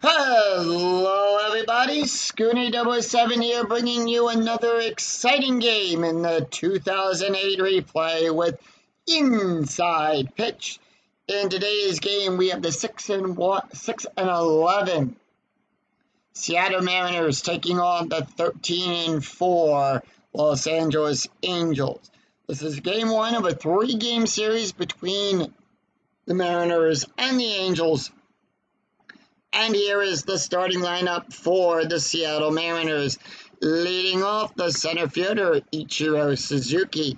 Hello everybody, Scoonie007 here, bringing you another exciting game in the 2008 replay with Inside Pitch. In today's game, we have the 6-11 Seattle Mariners taking on the 13-4 Los Angeles Angels. This is game one of a 3-game series between the Mariners and the Angels. And here is the starting lineup for the Seattle Mariners. Leading off, the center fielder, Ichiro Suzuki.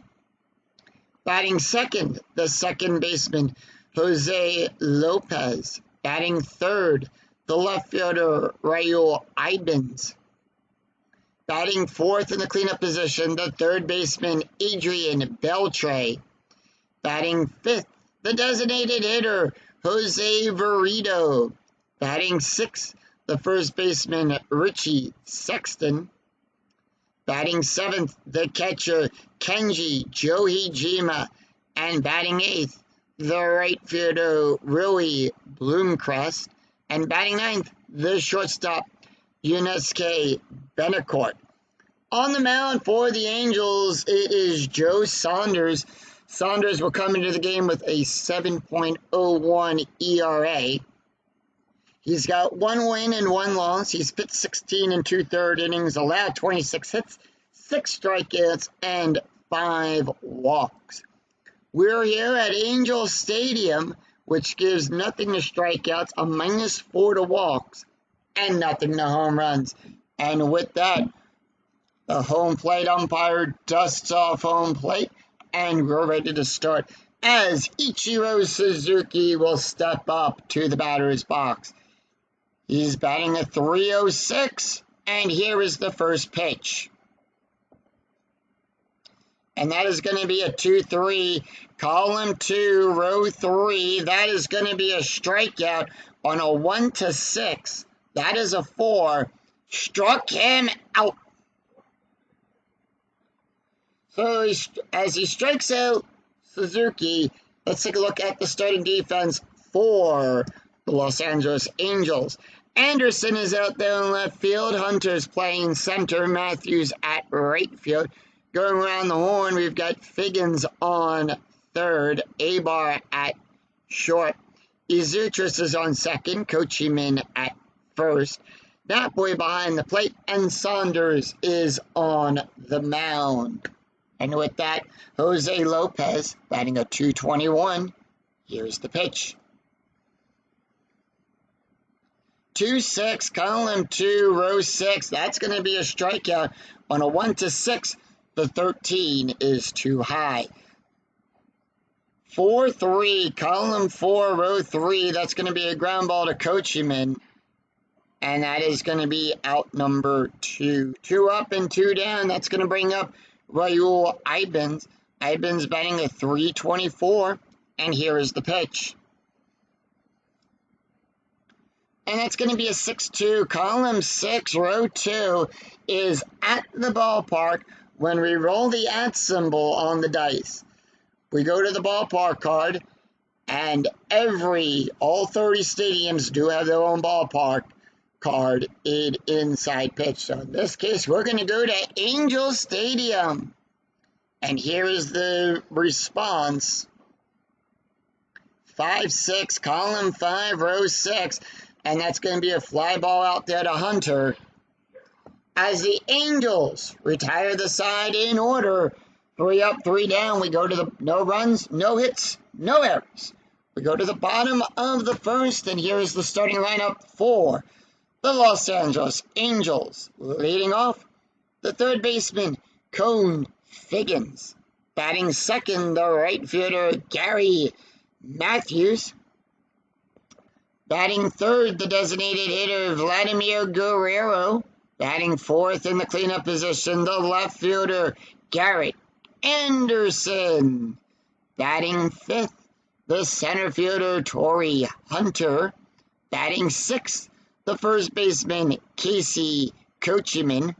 Batting second, the second baseman, Jose Lopez. Batting third, the left fielder, Raul Ibens. Batting fourth in the cleanup position, the third baseman, Adrian Beltre. Batting fifth, the designated hitter, Jose Verito. Batting sixth, the first baseman, Richie Sexton. Batting seventh, the catcher, Kenji Johijima. And batting eighth, the right fielder, Rui Bloomcrest. And batting ninth, the shortstop, Yusuke Betancourt. On the mound for the Angels, it is Joe Saunders. Saunders will come into the game with a 7.01 ERA. He's got 1 win and 1 loss. He's pitched 16 and 2/3 innings, allowed 26 hits, 6 strikeouts, and 5 walks. We're here at Angel Stadium, which gives nothing to strikeouts, a -4 to walks, and nothing to home runs. And with that, the home plate umpire dusts off home plate, and we're ready to start as Ichiro Suzuki will step up to the batter's box. He's batting a .306, and here is the first pitch. And that is going to be a 2-3, column 2, row 3. That is going to be a strikeout on a 1-6. That is a 4. Struck him out. So as he strikes out Suzuki, let's take a look at the starting defense for the Los Angeles Angels. Anderson is out there in left field. Hunter's playing center. Matthews at right field. Going around the horn, we've got Figgins on third. Abar at short. Izutris is on second. Kochiman at first. That boy behind the plate. And Saunders is on the mound. And with that, Jose Lopez batting a .221. Here's the pitch. 2-6, column 2, row 6. That's going to be a strikeout on a 1-6. The 13 is too high. 4-3, column 4, row 3. That's going to be a ground ball to Kochiman. And that is going to be out number 2. 2 up and 2 down. That's going to bring up Raul Ibens. Ibens batting a .324. And here is the pitch. And that's going to be a 6-2. Column 6, row 2 is at the ballpark when we roll the @ symbol on the dice. We go to the ballpark card, and all 30 stadiums do have their own ballpark card in Inside Pitch. So in this case, we're going to go to Angel Stadium. And here is the response. 5-6, column 5, row 6. And that's going to be a fly ball out there to Hunter. As the Angels retire the side in order, 3 up, 3 down, we go to the no runs, no hits, no errors. We go to the bottom of the first, and here is the starting lineup for the Los Angeles Angels. Leading off, the third baseman, Cone Figgins. Batting second, the right fielder, Gary Matthews. Batting third, the designated hitter, Vladimir Guerrero. Batting fourth in the cleanup position, the left fielder, Garrett Anderson. Batting fifth, the center fielder, Torrey Hunter. Batting sixth, the first baseman, Casey Kochiman.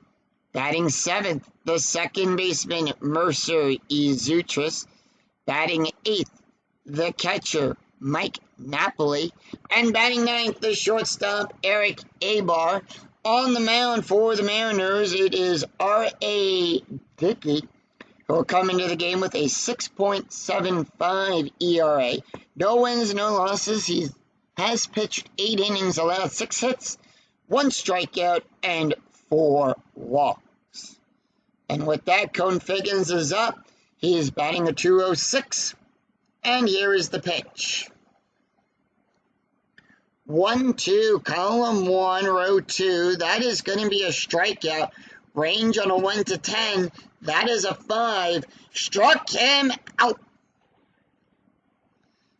Batting seventh, the second baseman, Mercer Izutris. Batting eighth, the catcher, Mike Napoli. And batting ninth, the shortstop, Eric Abar. On the mound for the Mariners, it is R.A. Dickey, who will come into the game with a 6.75 ERA. No wins, no losses. He has pitched 8 innings, allowed 6 hits, 1 strikeout, and 4 walks. And with that, Cone Figgins is up. He is batting a 206. And here is the pitch. 1-2, column 1, row 2. That is going to be a strikeout. Range on a 1 to 10. That is a 5. Struck him out.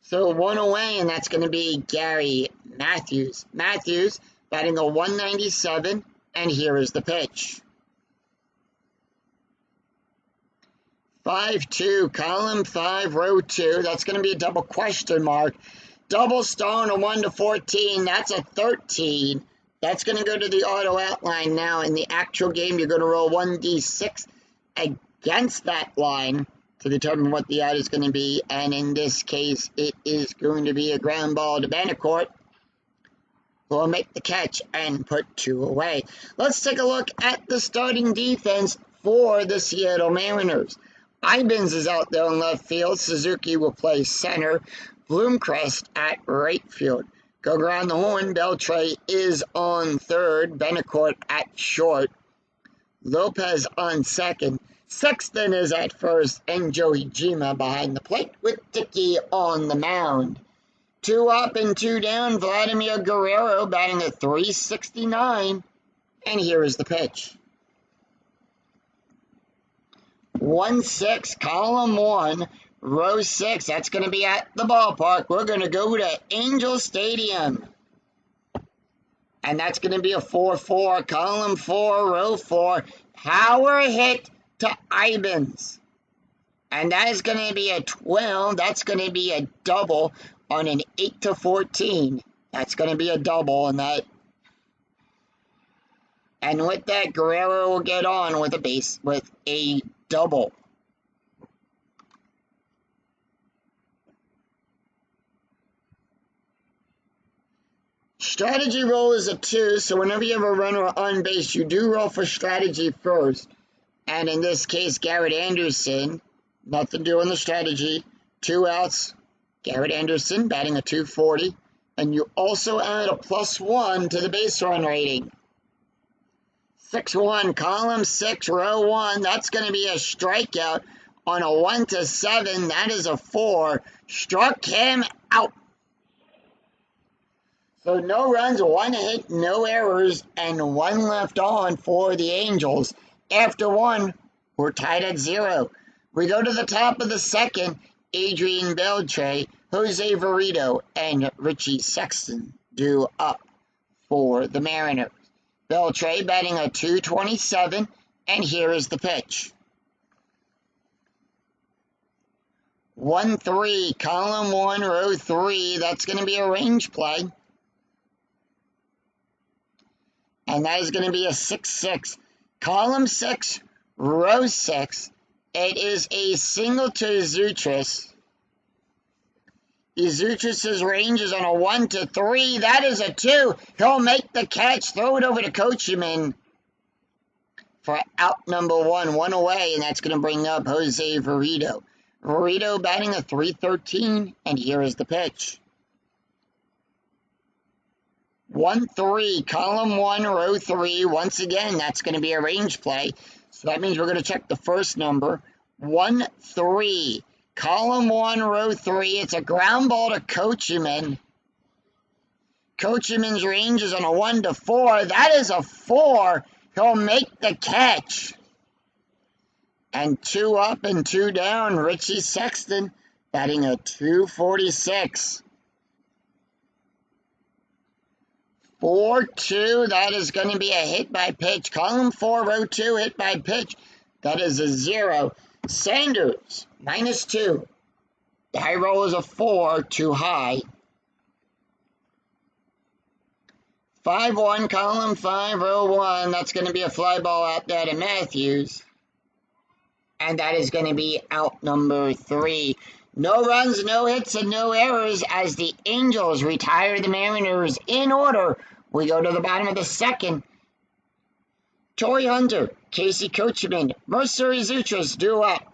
So 1 away, and that's going to be Gary Matthews. Matthews batting a 197, and here is the pitch. 5-2, column 5, row 2. That's going to be a double question mark. Double star on a 1 to 14. That's a 13. That's going to go to the auto outline now. In the actual game, you're going to roll 1d6 against that line to determine what the out is going to be. And in this case, it is going to be a ground ball to Betancourt, who will make the catch and put 2 away. Let's take a look at the starting defense for the Seattle Mariners. Ibens is out there in left field. Suzuki will play center. Bloomcrest at right field. Go around the horn. Beltre is on third. Betancourt at short. Lopez on second. Sexton is at first. And Joey Jima behind the plate with Dickey on the mound. 2 up and 2 down. Vladimir Guerrero batting at 369. And here is the pitch. 1-6, column 1, row 6. That's going to be at the ballpark. We're going to go to Angel Stadium. And that's going to be a 4-4, column 4, row 4. Power hit to Ibens. And that is going to be a 12. That's going to be a double on an 8 to 14. That's going to be a double, and that. And with that, Guerrero will get on with a double. Strategy roll is a 2, so whenever you have a runner on base, you do roll for strategy first. And in this case, Garrett Anderson, nothing to do on the strategy. 2 outs, Garrett Anderson batting a 240. And you also add a +1 to the base run rating. 6-1, column 6, row 1. That's going to be a strikeout on a 1 to 7. That is a 4. Struck him out. So no runs, 1 hit, no errors, and 1 left on for the Angels. After 1, we're tied at 0. We go to the top of the second. Adrian Beltre, Jose Verito, and Richie Sexton due up for the Mariners. Beltre batting a 227, and here is the pitch. 1-3, column 1, row 3. That's going to be a range play. And that is going to be a 6-6. Column 6, row 6. It is a single to Izutris. Izutris' range is on a 1 to 3. That is a 2. He'll make the catch. Throw it over to Coachman for out number 1. 1 away, and that's going to bring up Jose Verito. Verito batting a 313, and here is the pitch. 1-3, column 1, row 3. Once again, that's going to be a range play. So that means we're going to check the first number. 1-3, column 1, row 3. It's a ground ball to Coachman. Coachman's range is on a 1 to 4. That is a 4. He'll make the catch. And 2 up and 2 down. Richie Sexton batting a 246. 4-2, that is going to be a hit by pitch. Column 4, row 2, hit by pitch. That is a 0. Sanders, -2. The high roll is a 4, too high. 5-1, column 5, row 1. That's going to be a fly ball out there to Matthews. And that is going to be out number 3. No runs, no hits, and no errors as the Angels retire the Mariners in order. We go to the bottom of the second. Torii Hunter, Casey Coachman, Mercedes Zoutras due up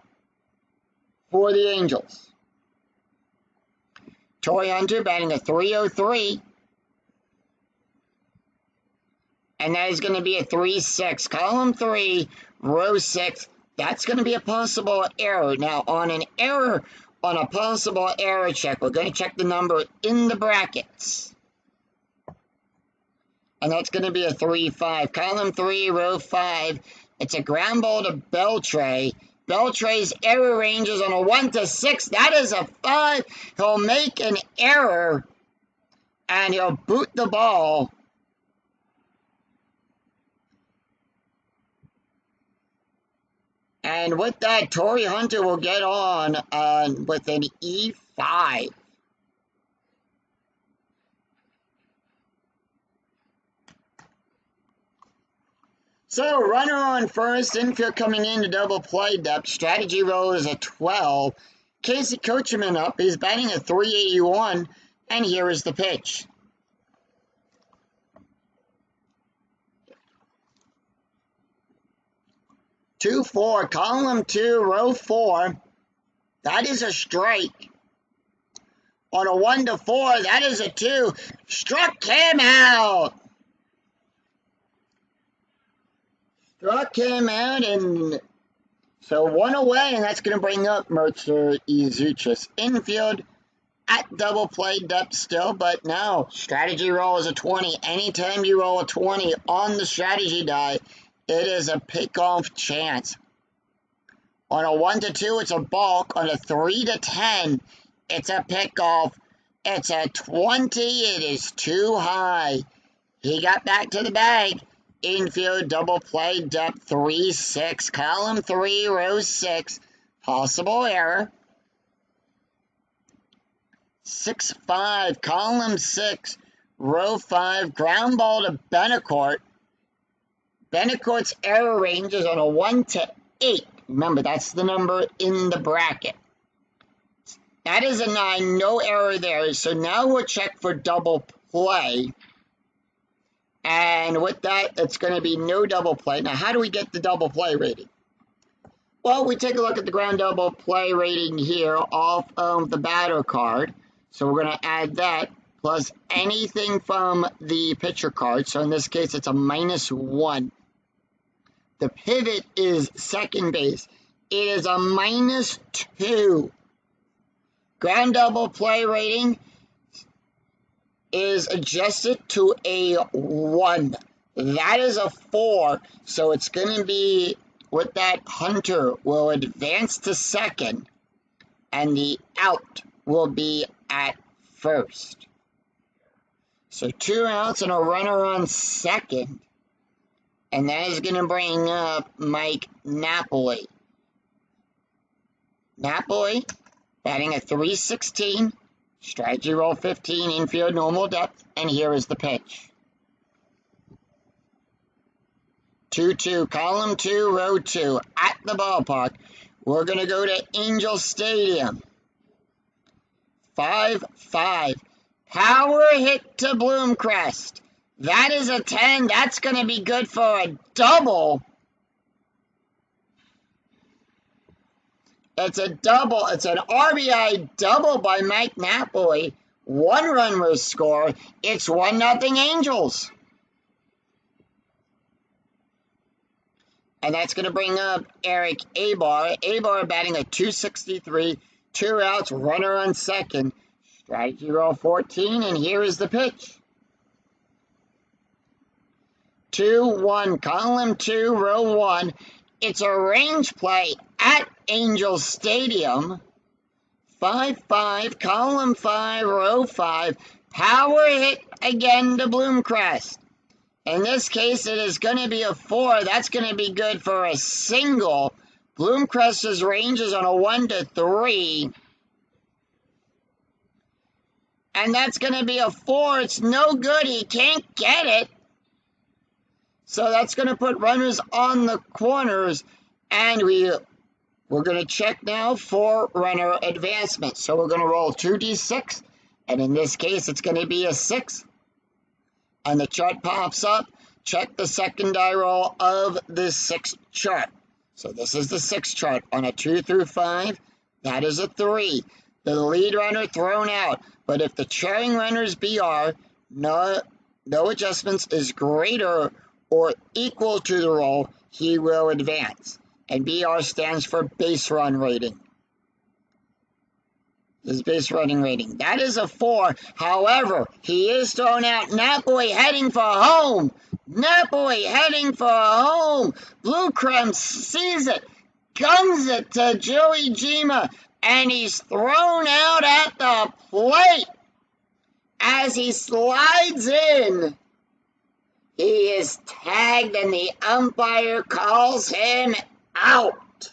for the Angels. Torii Hunter batting a .303. And that is going to be a 3-6. Column 3, row 6. That's going to be a possible error. Now, on an error, on a possible error check, we're going to check the number in the brackets. And that's going to be a 3-5. Column 3, row 5. It's a ground ball to Beltre. Beltre's error range is on a 1 to 6. That is a 5. He'll make an error, and he'll boot the ball. And with that, Torii Hunter will get on with an E5. So, runner on first, infield coming in to double play depth. Strategy roll is a 12. Casey Coachman up. He's batting a .381. And here is the pitch. Two-4, column 2, row 4. That is a strike. On a 1 to 4, that is a 2. Struck him out. Struck him out, and so 1 away, and that's going to bring up Mercedes Zoutras. Infield at double play depth still, but now strategy roll is a 20. Anytime you roll a 20 on the strategy die, it is a pickoff chance. On a 1 to 2, it's a balk. On a 3 to 10, it's a pickoff. It's a 20. It is too high. He got back to the bag. Infield double play depth 3-6. Column 3, row 6. Possible error. 6-5. Column 6, row 5. Ground ball to Betancourt. Betancourt's error range is on a 1 to 8. Remember, that's the number in the bracket. That is a 9. No error there. So now we'll check for double play. And with that, it's going to be no double play. Now, how do we get the double play rating? Well, we take a look at the ground double play rating here off of the batter card. So we're going to add that plus anything from the pitcher card. So in this case, it's a -1. The pivot is second base. It is a -2. Ground double play rating is adjusted to a 1. That is a 4. So it's going to be, with that, Hunter will advance to second, and the out will be at first. So 2 outs and a runner on second. And that is going to bring up Mike Napoli. Napoli batting a .316. Strategy roll 15, infield normal depth. And here is the pitch. 2-2, column 2, row 2. At the ballpark. We're going to go to Angel Stadium. 5-5. Power hit to Bloomcrest. That is a 10. That's going to be good for a double. It's a double. It's an RBI double by Mike Napoli. 1 run was scored. It's 1-0 Angels. And that's going to bring up Eric Abar. Abar batting a .263. 2 outs, runner on second. Strategy roll 14, and here is the pitch. 2-1, column 2, row 1. It's a range play at Angel Stadium. 5-5, column 5, row 5. Power hit again to Bloomcrest. In this case, it is going to be a 4. That's going to be good for a single. Bloomcrest's range is on a 1 to 3. And that's going to be a 4. It's no good. He can't get it. So that's going to put runners on the corners. And we We're going to check now for runner advancement. So we're going to roll 2d6, and in this case, it's going to be a 6. And the chart pops up. Check the second die roll of this 6 chart. So this is the 6 chart. On a 2 through 5, that is a 3. The lead runner thrown out. But if the trailing runner's BR, no adjustments, is greater or equal to the roll, he will advance. And BR stands for base run rating. This is base running rating. That is a 4. However, he is thrown out. Napoli heading for home. Napoli heading for home. Blue Creme sees it, guns it to Joey Jima, and he's thrown out at the plate. As he slides in, he is tagged and the umpire calls him out.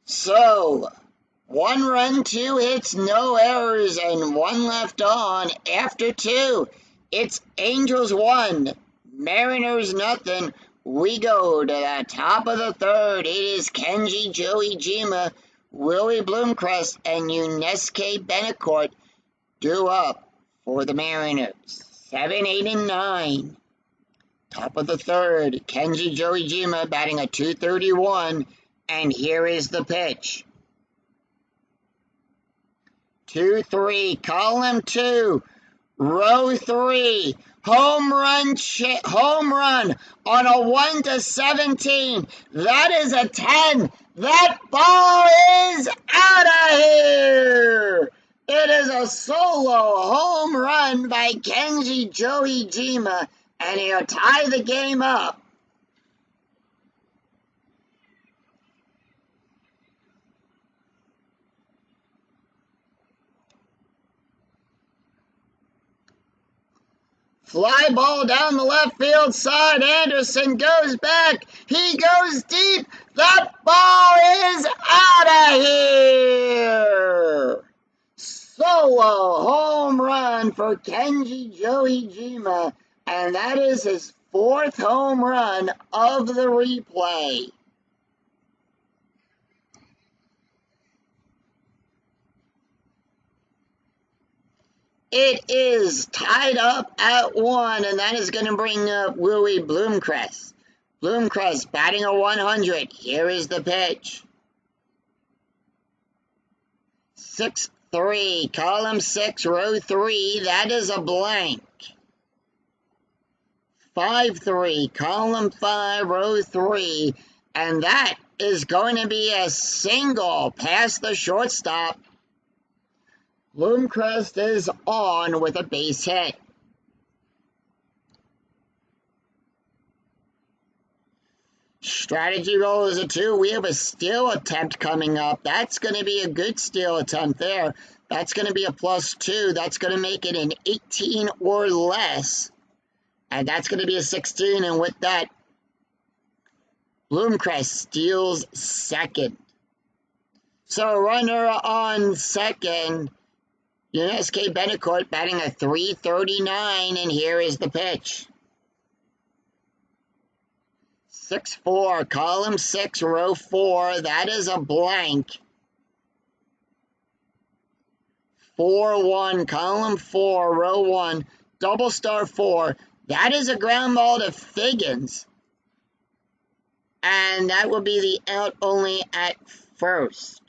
So, 1 run, 2 hits, no errors, and 1 left on. After 2, it's Angels 1, Mariners nothing. We go to the top of the 3rd. It is Kenji Joey Jima, Willie Bloomcrest, and Yunesuke Betancourt due up for the Mariners. 7, 8, and 9. Top of the 3rd, Kenji Joey Jima batting a .231. And here is the pitch. 2-3, column 2, row 3, home run on a 1-17. That is a 10. That ball is out of here. It is a solo home run by Kenji Joey Jima, and he'll tie the game up. Fly ball down the left field side. Anderson goes back. He goes deep. That ball is out of here. Solo home run for Kenji Joey Jima. And that is his 4th home run of the replay. It is tied up at 1, and that is going to bring up Willie Bloomcrest. Bloomcrest batting a 100. Here is the pitch. 6-3, column 6, row 3. That is a blank. 5-3, column 5, row 3. And that is going to be a single past the shortstop. Bloomcrest is on with a base hit. Strategy roll is a 2. We have a steal attempt coming up. That's going to be a good steal attempt there. That's going to be a +2. That's going to make it an 18 or less. And that's going to be a 16. And with that, Bloomcrest steals second. So runner on second. Yunesuke Betancourt batting a .339, and here is the pitch. 6-4, column 6, row 4. That is a blank. 4-1, column 4, row 1. Double star 4. That is a ground ball to Figgins. And that will be the out only at first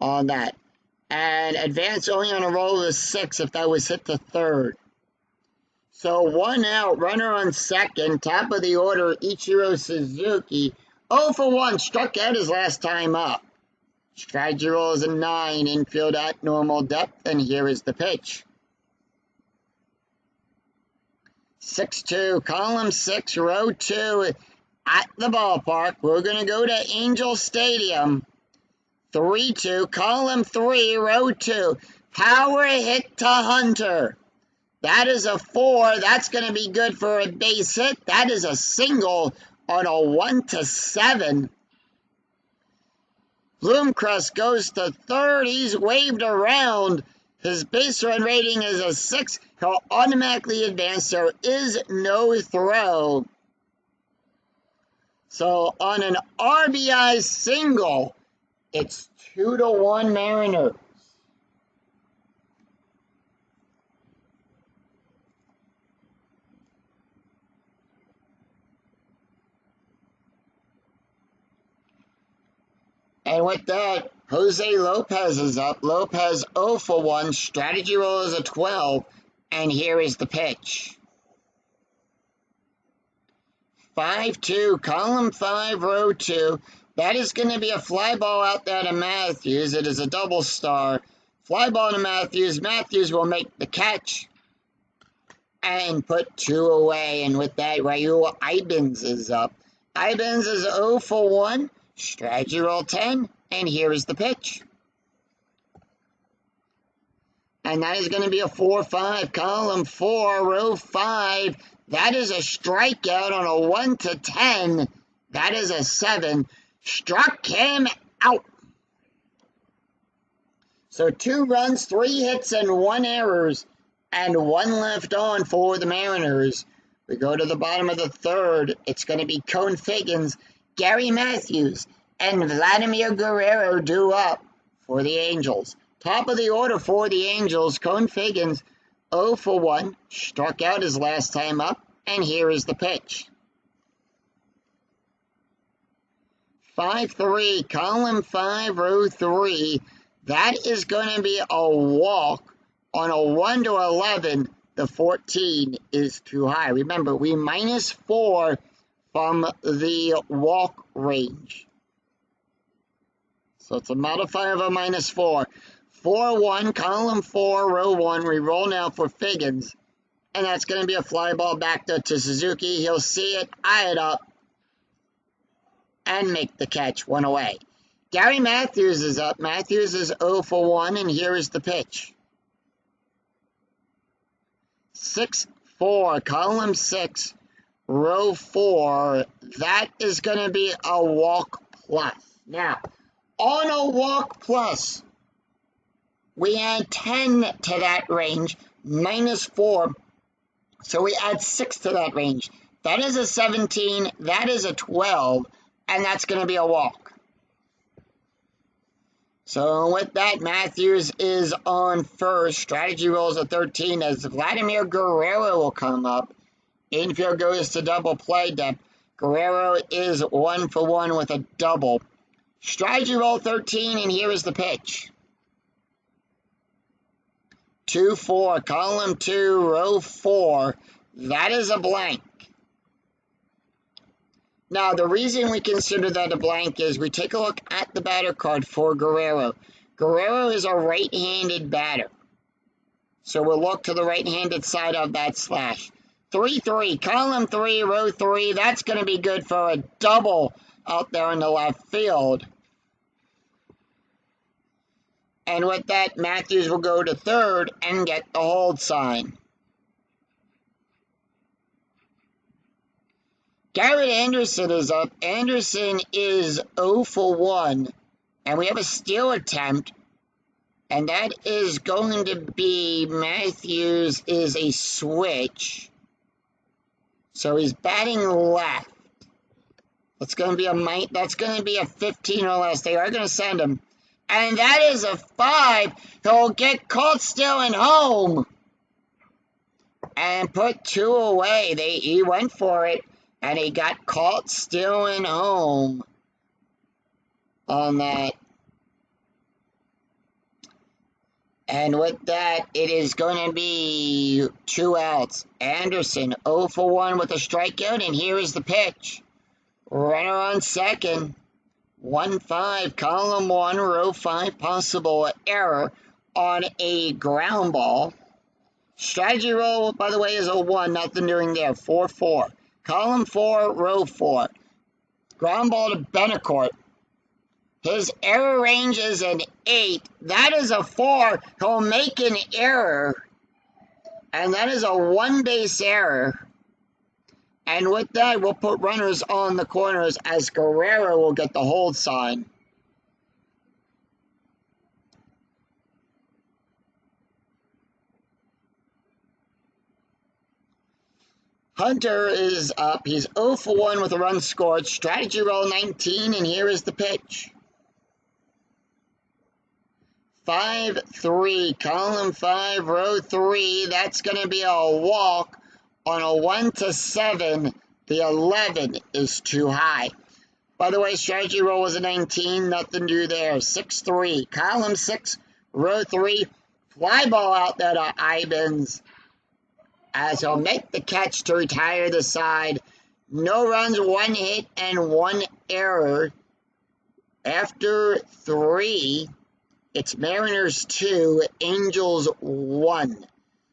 on that. And advance only on a roll of 6 if that was hit to 3rd. So 1 out, runner on second, top of the order, Ichiro Suzuki. 0 for 1, struck out his last time up. Strategy roll is a 9, infield at normal depth, and here is the pitch. 6-2, column 6, row 2, at the ballpark. We're going to go to Angel Stadium. 3-2, column 3, row 2. Power hit to Hunter. That is a 4. That's going to be good for a base hit. That is a single on a 1-7. Bloomcrest goes to 3rd. He's waved around. His base run rating is a 6. He'll automatically advance. There is no throw. So on an RBI single, it's 2-1 Mariners. And with that, Jose Lopez is up. Lopez 0 for 1. Strategy roll is a 12. And here is the pitch. 5-2, column 5, row 2. That is going to be a fly ball out there to Matthews. It is a double star. Fly ball to Matthews. Matthews will make the catch and put 2 away. And with that, Raul Ibans is up. Ibans is 0 for 1. Strategy roll 10, and here is the pitch. And that is going to be a 4-5, column 4, row 5. That is a strikeout on a 1-10. That is a 7. Struck him out. So 2 runs, 3 hits, and 1 errors, and 1 left on for the Mariners. We go to the bottom of the 3rd. It's going to be Cone Figgins, Gary Matthews, and Vladimir Guerrero due up for the Angels. Top of the order for the Angels, Cone Figgins, 0 for 1, struck out his last time up, and here is the pitch. 5-3, column 5, row 3. That is going to be a walk on a 1-11. The 14 is too high. Remember, we -4 from the walk range. So it's a modifier of a -4. 4-1, column 4, row 1. We roll now for Figgins. And that's going to be a fly ball back to Suzuki. He'll see it, eye it up, and make the catch, 1 away. Gary Matthews is up. Matthews is 0 for 1, and here is the pitch. 6-4, column 6, row 4. That is going to be a walk plus. Now, on a walk plus, we add 10 to that range, -4. So we add 6 to that range. That is a 17, that is a 12, and that's going to be a walk. So with that, Matthews is on first. Strategy rolls a 13 as Vladimir Guerrero will come up. Infield goes to double play depth. Guerrero is 1 for 1 with a double. Strategy roll 13, and here is the pitch. 2-4, column 2, row 4. That is a blank. Now, the reason we consider that a blank is we take a look at the batter card for Guerrero. Guerrero is a right-handed batter. So we'll look to the right-handed side of that slash. 3-3, column 3, row 3. That's going to be good for a double out there in the left field. And with that, Matthews will go to third and get the hold sign. Garrett Anderson is up. Anderson is 0 for 1. And we have a steal attempt. And that is going to be Matthews is a switch. So he's batting left. That's going to be a 15 or less. They are going to send him. And that is a 5. He'll get caught stealing home. And put 2 away. He went for it. And he got caught stealing home on that. And with that, it is going to be 2 outs. Anderson 0 for 1 with a strikeout. And here is the pitch. Runner on second. 1-5, column 1, row 5, possible error on a ground ball. Strategy roll, by the way, is a 1, nothing doing there. 4-4, column 4, row 4. Ground ball to Betancourt. His error range is an 8. That is a 4. He'll make an error. And that is a 1-base error. And with that, we'll put runners on the corners as Guerrero will get the hold sign. Hunter is up. He's 0 for 1 with a run scored. Strategy roll 19, and here is the pitch. 5-3, column 5, row 3. That's going to be a walk on a 1-7. The 11 is too high. By the way, strategy roll was a 19. Nothing to do there. 6-3, column 6, row 3. Fly ball out there to Ibens, as he'll make the catch to retire the side. No runs, 1 hit, and 1 error. After 3, it's Mariners 2, Angels 1.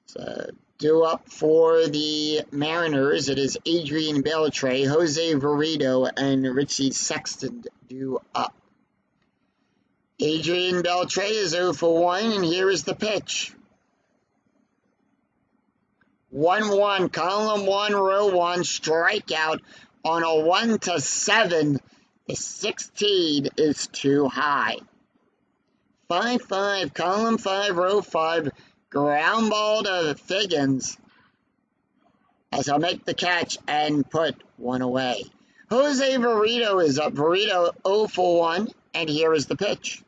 So, due up for the Mariners, it is Adrian Beltre, Jose Verito, and Richie Sexton due up. Adrian Beltre is 0 for 1, and here is the pitch. 1-1, column 1, row 1, strikeout on a 1-7. The 16 is too high. 5-5, column 5, row 5, ground ball to Figgins, as he'll make the catch and put 1 away. Jose Verito is up. Verito 0 for 1, and here is the pitch.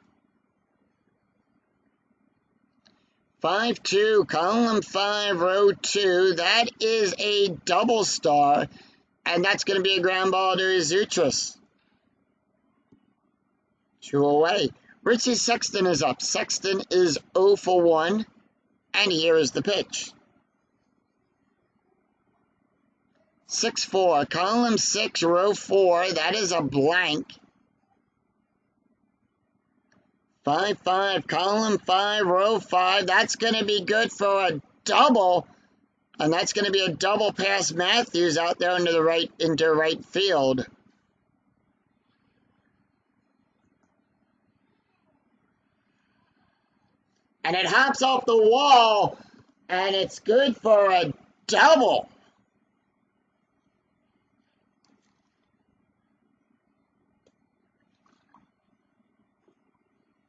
5-2, column 5, row 2. That is a double star, and that's going to be a ground ball to Zoutris. 2 away. Richie Sexton is up. Sexton is 0 for 1, and here is the pitch. 6-4, column 6, row 4. That is a blank. 5-5, column 5, row 5. That's going to be good for a double, and that's going to be a double past Matthews out there into right field. And it hops off the wall, and it's good for a double.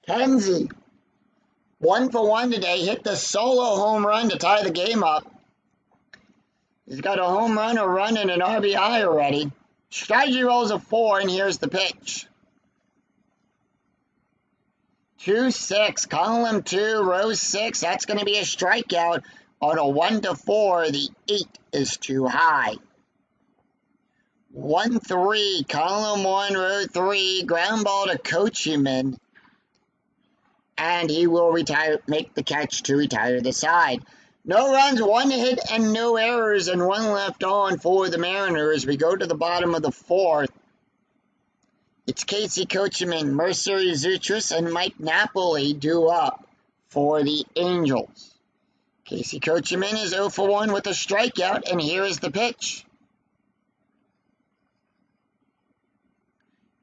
Kenzie, 1 for 1 today, hit the solo home run to tie the game up. He's got a home run, a run, and an RBI already. Strategy rolls a 4, and here's the pitch. 2-6, column 2, row 6. That's going to be a strikeout on a 1-4. The 8 is too high. 1-3, column 1, row 3. Ground ball to Coachman, and he will make the catch to retire the side. No runs, 1 hit, and no errors, and 1 left on for the Mariners. We go to the bottom of the 4th. It's Casey Coachman, Mercer Zoutris, and Mike Napoli due up for the Angels. Casey Coachman is 0 for 1 with a strikeout, and here is the pitch.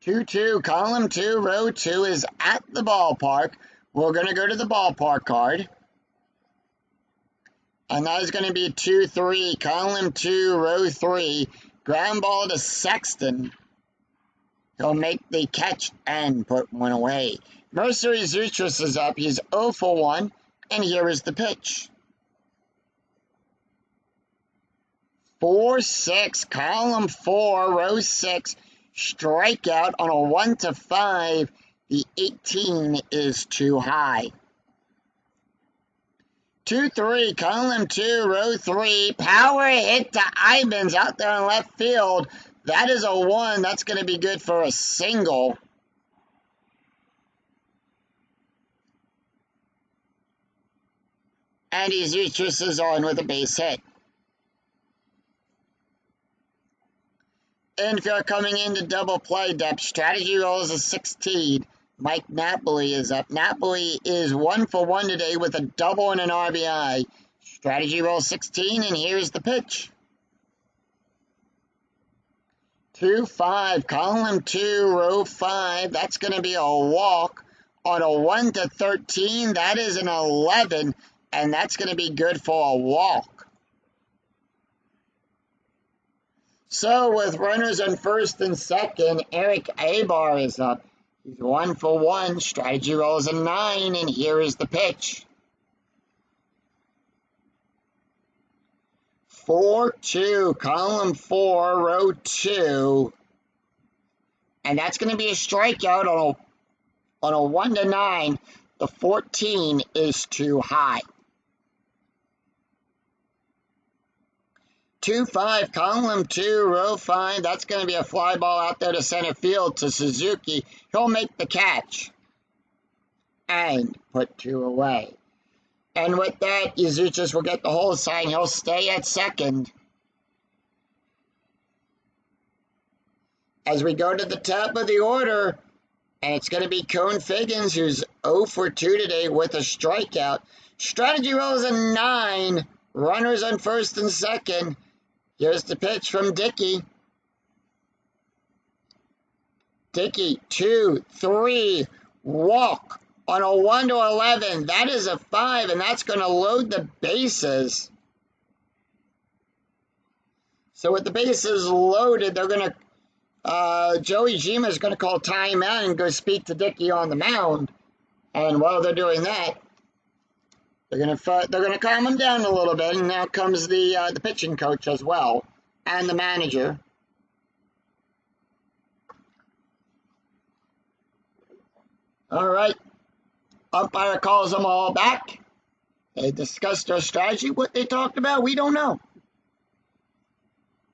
2-2, column 2, row 2 is at the ballpark. We're going to go to the ballpark card. And that is going to be 2-3, column 2, row 3. Ground ball to Sexton. He'll make the catch and put 1 away. Mercer Zoutris is up. He's 0 for 1. And here is the pitch. 4-6, column 4, row 6. Strikeout on a 1-5. The 18 is too high. 2-3, column 2, row 3. Power hit to Ibens out there in left field. That is a 1. That's going to be good for a single. Andy Zoutris is on with a base hit. Infield coming into double play depth. Strategy rolls a 16. Mike Napoli is up. Napoli is 1 for 1 today with a double and an RBI. Strategy roll 16, and here's the pitch. 2-5, column 2, row 5. That's going to be a walk on a 1-13. That is an 11, and that's going to be good for a walk. So with runners on first and second, Eric Abar is up. He's 1 for 1. Strategy rolls a 9, and here is the pitch. 4-2, column 4, row 2. And that's going to be a strikeout on a 1-9. The 14 is too high. 2-5, column 2, row 5. That's going to be a fly ball out there to center field to Suzuki. He'll make the catch and put 2 away. And with that, Yzuchis will get the hold sign. He'll stay at second. As we go to the top of the order, and it's going to be Cone Figgins, who's 0 for 2 today with a strikeout. Strategy rolls a 9. Runners on first and second. Here's the pitch from Dickey. Dickey, 2-3, walk on a 1-11. That is a 5, and that's going to load the bases. So with the bases loaded, they're going to Joey Gima is going to call timeout and go speak to Dickey on the mound. And while they're doing that, they're going to calm him down a little bit. And now comes the pitching coach as well, and the manager. All right. Umpire calls them all back. They discussed their strategy. What they talked about, we don't know.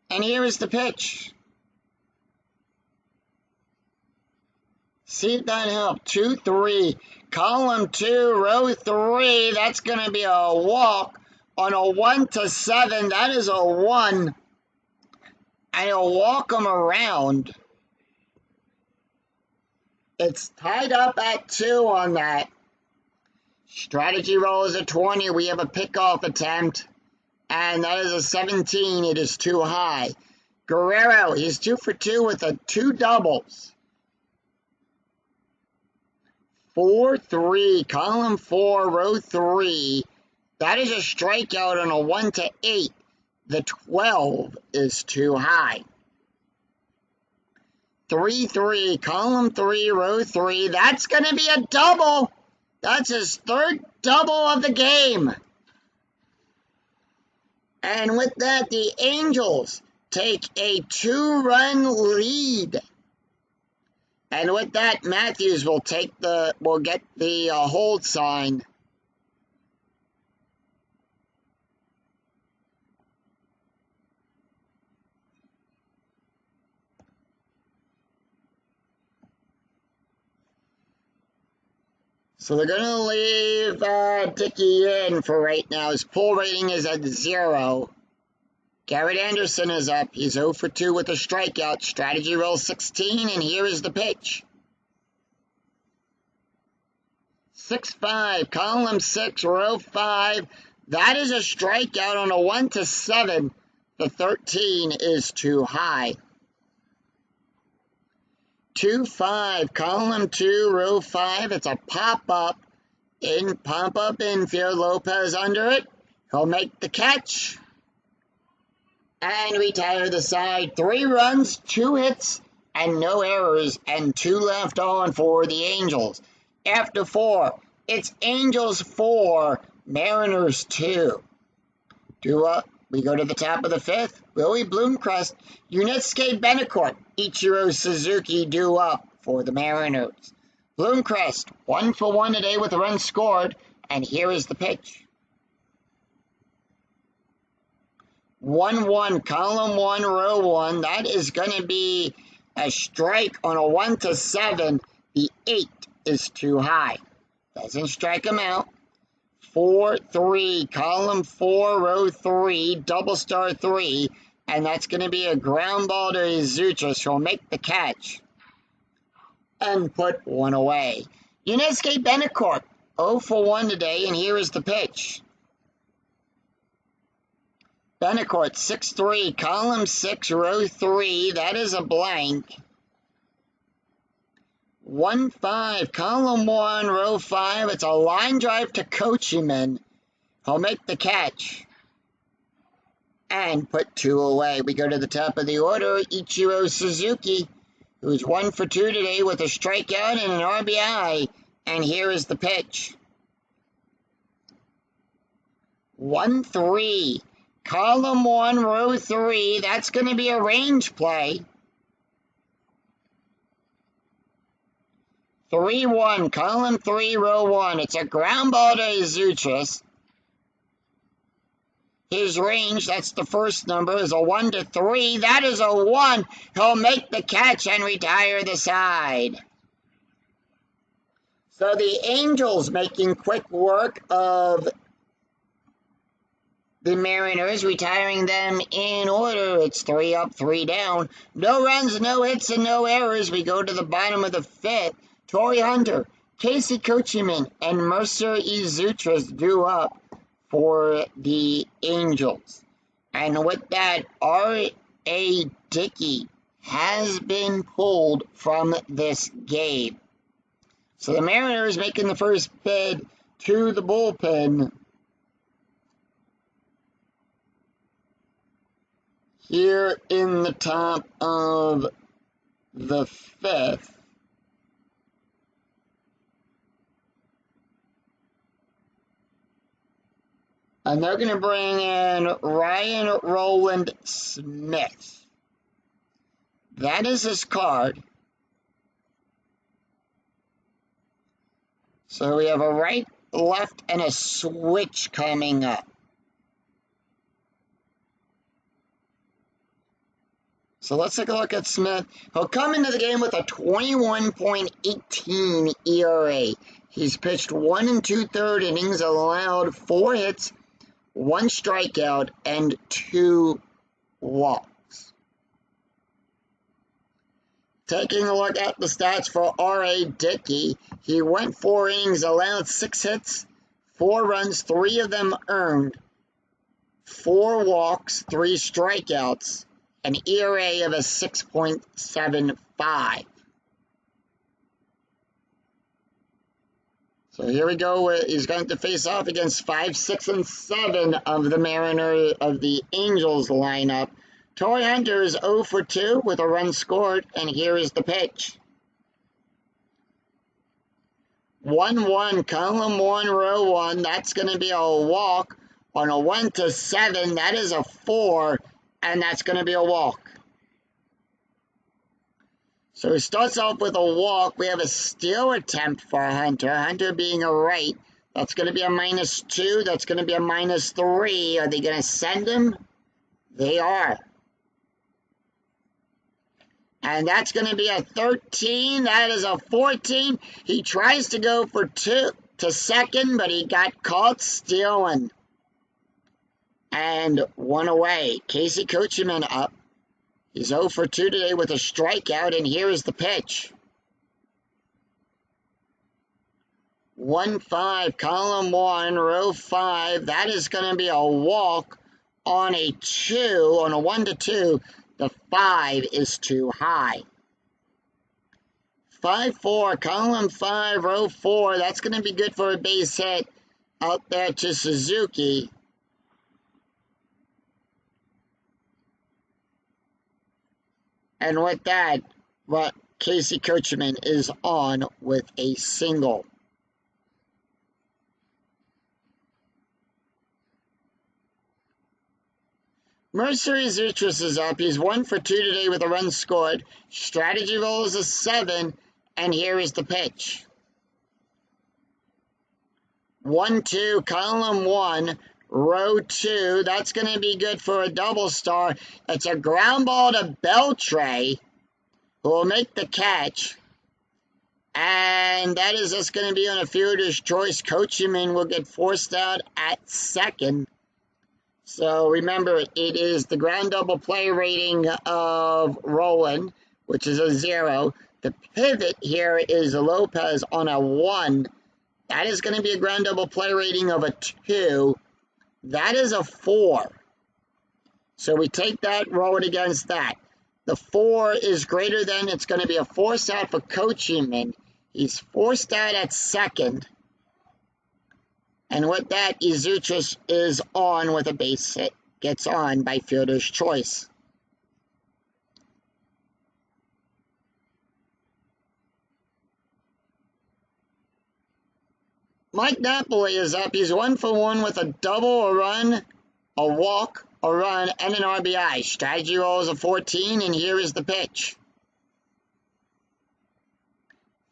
And here is the pitch. See if that helped. 2-3. Column 2, row 3. That's going to be a walk on a 1-7. That is a 1. And he'll walk him around. It's tied up at 2 on that. Strategy roll is a 20. We have a pickoff attempt. And that is a 17. It is too high. Guerrero, he's 2 for 2 with 2 doubles. 4-3, column 4, row 3. That is a strikeout on a 1-8. The 12 is too high. 3-3, column 3, row 3. That's going to be a double. That's his 3rd double of the game. And with that, the Angels take a 2-run lead. And with that, Matthews will get the hold sign. So they're going to leave Dickey in for right now. His pull rating is at 0. Garrett Anderson is up. He's 0 for 2 with a strikeout. Strategy roll 16, and here is the pitch. 6-5, column 6, row 5. That is a strikeout on a 1-7. The 13 is too high. 2-5, column 2, row 5. It's a pop-up infield. Lopez under it. He'll make the catch and retire the side. 3 runs, 2 hits, and no errors, and 2 left on for the Angels. After 4, it's Angels 4, Mariners 2. We go to the top of the 5th. Willie Bloomcrest, Yuniesky Betancourt, Ichiro Suzuki due up for the Mariners. Bloomcrest, 1 for 1 today with a run scored, and here is the pitch. 1-1, column 1, row 1. That is going to be a strike on a 1-7. The 8 is too high. Doesn't strike him out. 4-3, column 4, row 3, double star 3. And that's going to be a ground ball to Yzuchis. He'll make the catch and put 1 away. Yuniesky Betancourt, 0 for 1 today, and here is the pitch. Betancourt, 6-3, column 6, row 3. That is a blank. 1-5, column 1, row 5. It's a line drive to Coachman. He'll make the catch and put 2 away. We go to the top of the order. Ichiro Suzuki, who's 1 for 2 today with a strikeout and an RBI. And here is the pitch. 1-3. Column 1, row 3, that's going to be a range play. 3-1, column 3, row 1. It's a ground ball to Azuchis. His range, that's the first number, is a 1-3. That is a 1. He'll make the catch and retire the side. So the Angels making quick work of the Mariners, retiring them in order. It's 3 up, 3 down. No runs, no hits, and no errors. We go to the bottom of the 5th. Torii Hunter, Casey Cocheman, and Mercer Azuchis drew up for the Angels. And with that, R.A. Dickey has been pulled from this game. So the Mariners making the first bid to the bullpen. Here in the top of the 5th. And they're going to bring in Ryan Roland Smith. That is his card. So we have a right, left, and a switch coming up. So let's take a look at Smith. He'll come into the game with a 21.18 ERA. He's pitched 1 2/3 innings, allowed 4 hits, 1 strikeout, and 2 walks. Taking a look at the stats for R.A. Dickey, he went 4 innings, allowed 6 hits, 4 runs, 3 of them earned, 4 walks, 3 strikeouts, an ERA of a 6.75. So here we go. He's going to face off against 5, 6, and 7 of the Angels lineup. Torii Hunter is 0 for 2 with a run scored, and here is the pitch. 1-1, column 1, row 1. That's going to be a walk on a 1-7. That is a 4, and that's going to be a walk. So he starts off with a walk. We have a steal attempt for Hunter. Hunter being a right. That's going to be a -2. That's going to be a -3. Are they going to send him? They are. And that's going to be a 13. That is a 14. He tries to go for 2 to second, but he got caught stealing. And 1 away. Casey Cocheman up. He's 0 for 2 today with a strikeout, and here is the pitch. 1-5, column 1, row 5. That is going to be a walk on a 2, on a 1-2. The 5 is too high. 5-4, column 5, row 4. That's going to be good for a base hit out there to Suzuki. And with that, Casey Cocheman is on with a single. Mercer Azuchis is up. He's 1 for 2 today with a run scored. Strategy roll is a 7, and here is the pitch. 1-2, column 1, row 2. That's going to be good for a double star. It's a ground ball to Beltre, who will make the catch. And that is just going to be on a fielder's choice. Cocheman will get forced out at second. So remember, it is the ground double play rating of Roland, which is a 0. The pivot here is Lopez on a 1. That is going to be a ground double play rating of a 2. That is a 4. So we take that, roll it against that. The 4 is greater than, it's going to be a force out for Cocheman. He's forced out at second. And with that, Azuchis is on with a base hit. Gets on by fielder's choice. Mike Napoli is up. He's 1 for 1 with a double, a run, a walk, a run, and an RBI. Strategy roll is a 14, and here is the pitch.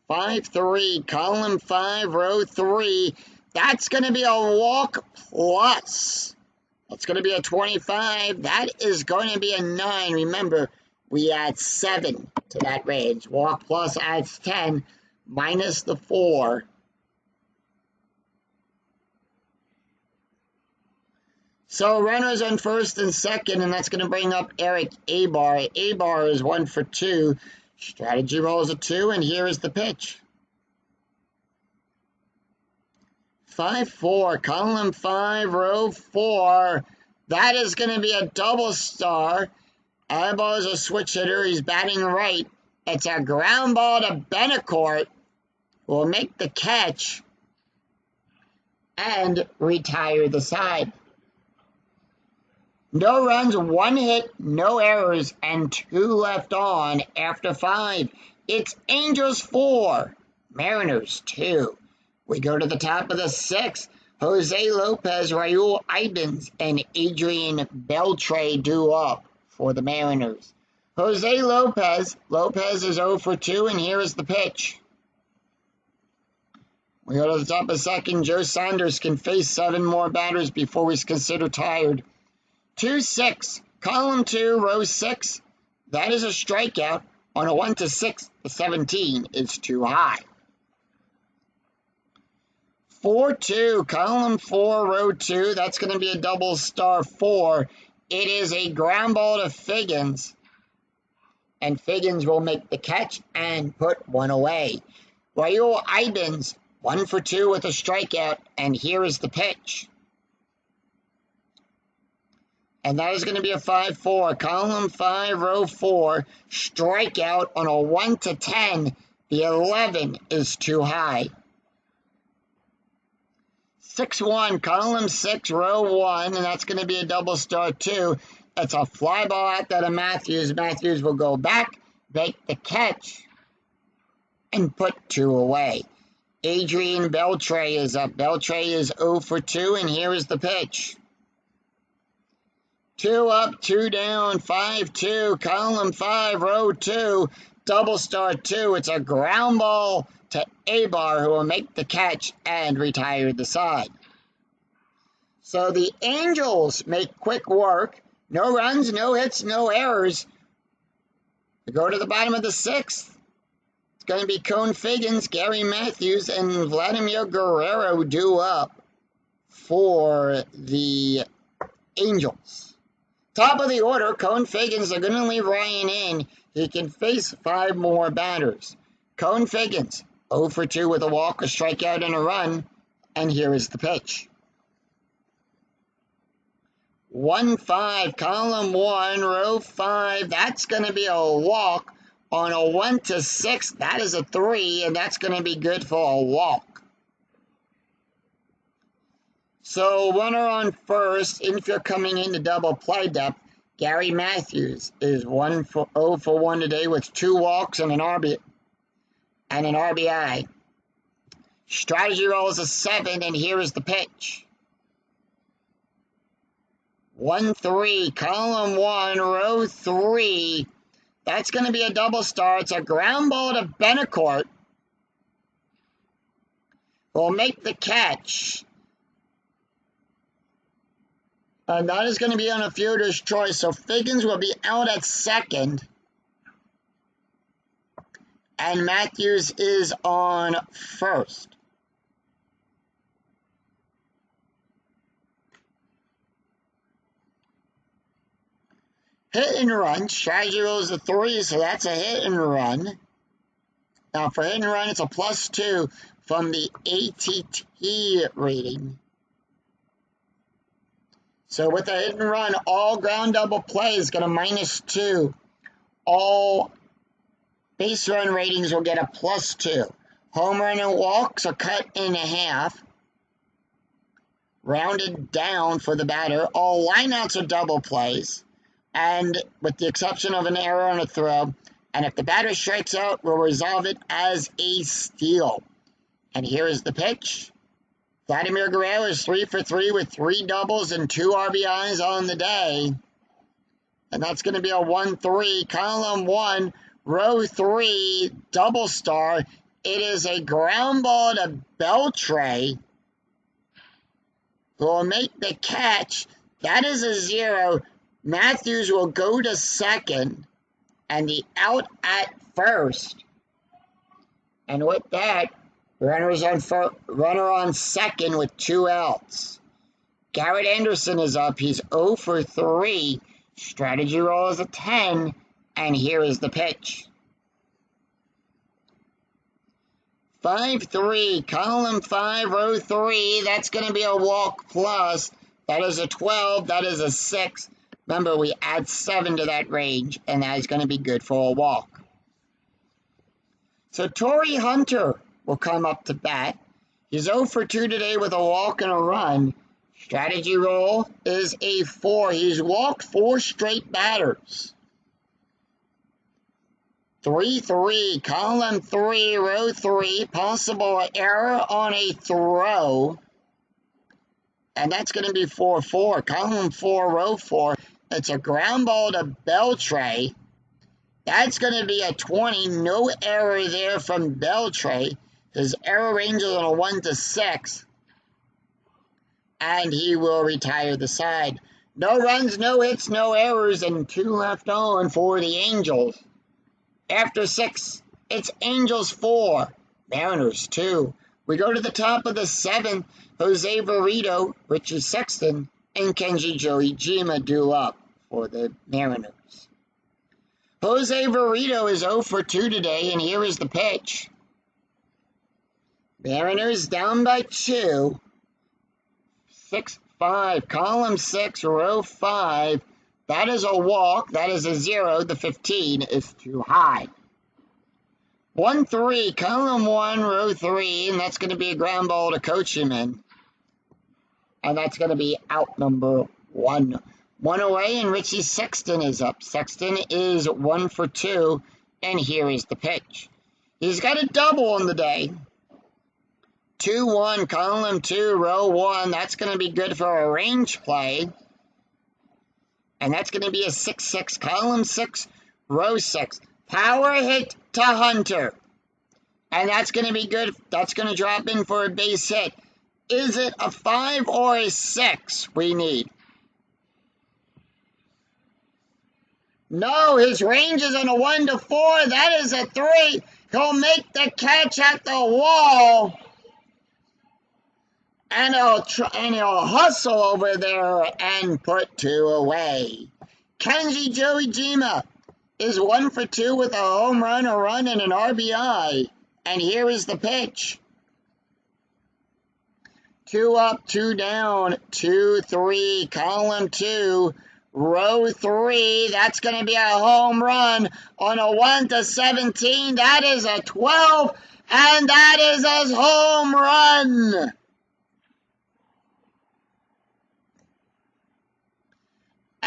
5-3, column 5, row 3. That's going to be a walk plus. That's going to be a 25. That is going to be a 9. Remember, we add 7 to that range. Walk plus adds 10 minus the 4. So runners on first and second, and that's going to bring up Eric Abar. Abar is 1 for 2. Strategy rolls a 2, and here is the pitch. 5-4, column 5, row 4. That is going to be a double star. Abar is a switch hitter. He's batting right. It's a ground ball to Betancourt, who will make the catch and retire the side. No runs, 1 hit, no errors, and 2 left on after 5. It's Angels 4, Mariners 2. We go to the top of the 6th. Jose Lopez, Raul Ibans, and Adrian Beltre due up for the Mariners. Jose Lopez is 0 for 2, and here is the pitch. We go to the top of the 2nd. Joe Saunders can face 7 more batters before he's considered tired. 2-6, column 2, row 6. That is a strikeout on a 1-6. The 17 is too high. 4-2, column 4, row 2. That's going to be a double star 4. It is a ground ball to Figgins. And Figgins will make the catch and put 1 away. Raul Ibans, 1 for 2 with a strikeout. And here is the pitch. And that is going to be a 5-4, column 5, row 4. Strikeout on a 1-10. The 11 is too high. 6-1, column 6, row 1, and that's going to be a double star 2. That's a fly ball out there to Matthews. Matthews will go back, make the catch, and put 2 away. Adrian Beltre is up. Beltre is 0 for 2, and here is the pitch. 2 up, 2 down, 5-2, column 5, row 2, double star 2. It's a ground ball to Abar, who will make the catch and retire the side. So the Angels make quick work. No runs, no hits, no errors. We go to the bottom of the 6th. It's going to be Cone Figgins, Gary Matthews, and Vladimir Guerrero due up for the Angels. Top of the order, Cone Figgins are going to leave Ryan in. He can face 5 more batters. Cone Figgins, 0 for 2 with a walk, a strikeout, and a run. And here is the pitch. 1-5, column 1, row 5. That's going to be a walk on a 1-6. That is a 3, and that's going to be good for a walk. So runner on first, infield coming into double play depth. Gary Matthews is 0 for 1 today with 2 walks and an RBI. Strategy roll is a 7, and here is the pitch. 1-3, column 1, row 3. That's going to be a double star. It's a ground ball to Betancourt. Will make the catch. And that is going to be on a fielder's choice. So Figgins will be out at second. And Matthews is on first. Hit and run. Strategy roll is a 3, so that's a hit and run. Now for hit and run, it's a +2 from the ATT rating. So with the hit and run, all ground double play is going to -2. All base run ratings will get a +2. Home run and walks are cut in half. Rounded down for the batter. All lineouts are double plays. And with the exception of an error on a throw. And if the batter strikes out, we'll resolve it as a steal. And here is the pitch. Vladimir Guerrero is 3 for 3 with 3 doubles and 2 RBIs on the day. And that's going to be a 1-3, column 1, row 3, double star. It is a ground ball to Beltre, who will make the catch. That is a 0. Matthews will go to second, and the out at first. And with that, runner on second with 2 outs. Garrett Anderson is up. He's 0 for 3. Strategy roll is a 10, and here is the pitch. 5-3, column 5, row 3. That's going to be a walk plus. That is a 12. That is a 6. Remember, we add 7 to that range, and that is going to be good for a walk. So Torrey Hunter will come up to bat. He's 0 for 2 today with a walk and a run. Strategy roll is a 4. He's walked 4 straight batters. 3-3, column 3, row 3, possible error on a throw. And that's going to be 4-4, column 4, row 4. It's a ground ball to Beltre. That's going to be a 20, no error there from Beltre. His error range is on a 1 to 6. And he will retire the side. No runs, no hits, no errors, and 2 left on for the Angels. After 6, it's Angels 4, Mariners 2. We go to the top of the 7th. Jose Verito, Richard Sexton, and Kenji Joey-Jima due up for the Mariners. Jose Verito is 0 for 2 today, and here is the pitch. Mariners down by 2. 6-5, column 6, row 5. That is a walk. That is a 0. The 15 is too high. 1-3, column 1, row 3. And that's going to be a ground ball to Coachman. And that's going to be out number 1. 1 away, and Richie Sexton is up. Sexton is 1 for 2. And here is the pitch. He's got a double on the day. 2-1, column 2, row 1. That's going to be good for a range play. And that's going to be a 6-6, column 6, row 6. Power hit to Hunter. And that's going to be good. That's going to drop in for a base hit. Is it a 5 or a 6 we need? No, his range is on a 1 to 4. That is a 3. He'll make the catch at the wall. And he'll hustle over there and put 2 away. Kenji Joey-Jima is 1 for 2 with a home run, a run, and an RBI. And here is the pitch. 2 up, 2 down, 2-3, column 2, row 3. That's going to be a home run on a 1 to 17. That is a 12, and that is a home run.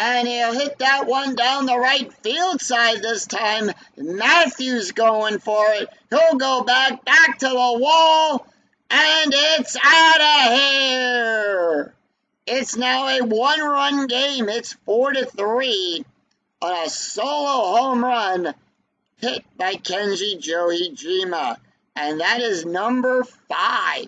And he'll hit that one down the right field side this time. Matthews going for it. He'll go back to the wall. And it's out of here. It's now a 1-run game. It's 4-3 on a solo home run hit by Kenji Joey-Jima. And that is number 5.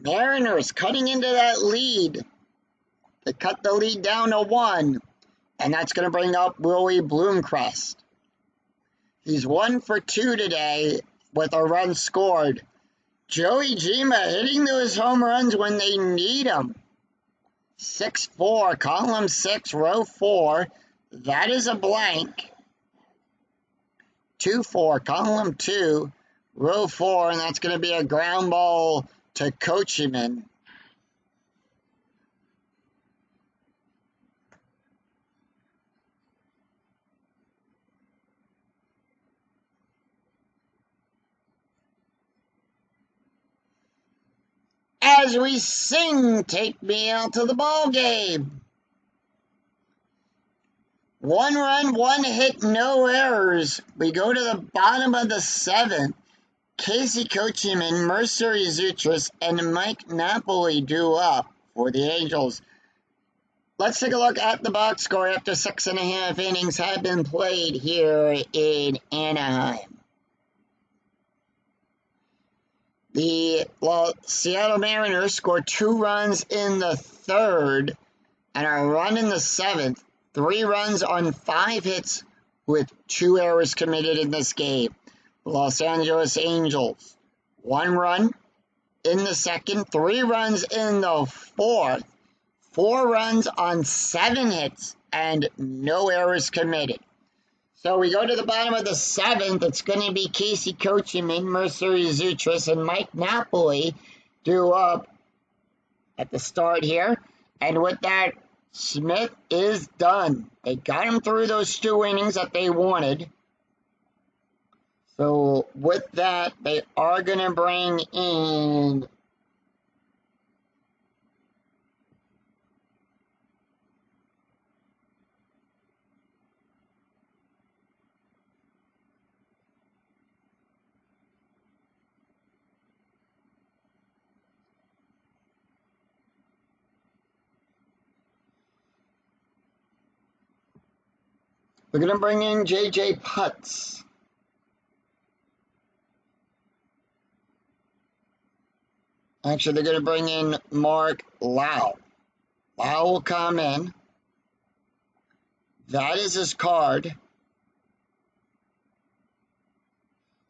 Mariners cutting into that lead. They cut the lead down to 1. And that's going to bring up Willie Bloomcrest. He's 1 for 2 today with a run scored. Joey-Jima hitting those home runs when they need them. 6-4, column 6, row 4. That is a blank. 2-4, column 2, row 4. And that's going to be a ground ball to Coachman. As we sing, Take Me Out to the Ball Game. 1 run, 1 hit, no errors. We go to the bottom of the 7th. Casey Cocheman, Mercury Zoutris, and Mike Napoli due up for the Angels. Let's take a look at the box score after 6.5 innings have been played here in Anaheim. The Seattle Mariners scored 2 runs in the 3rd and a run in the 7th. 3 runs on 5 hits with 2 errors committed in this game. Los Angeles Angels, 1 run in the 2nd, 3 runs in the 4th, 4 runs on 7 hits, and no errors committed. So we go to the bottom of the 7th. It's going to be Casey Cocheman, Mercury Zoutris, and Mike Napoli due up at the start here. And with that, Smith is done. They got him through those 2 innings that they wanted. So with that, they are going to bring in J.J. Putz. Actually, they're going to bring in Mark Lau. Lau will come in. That is his card.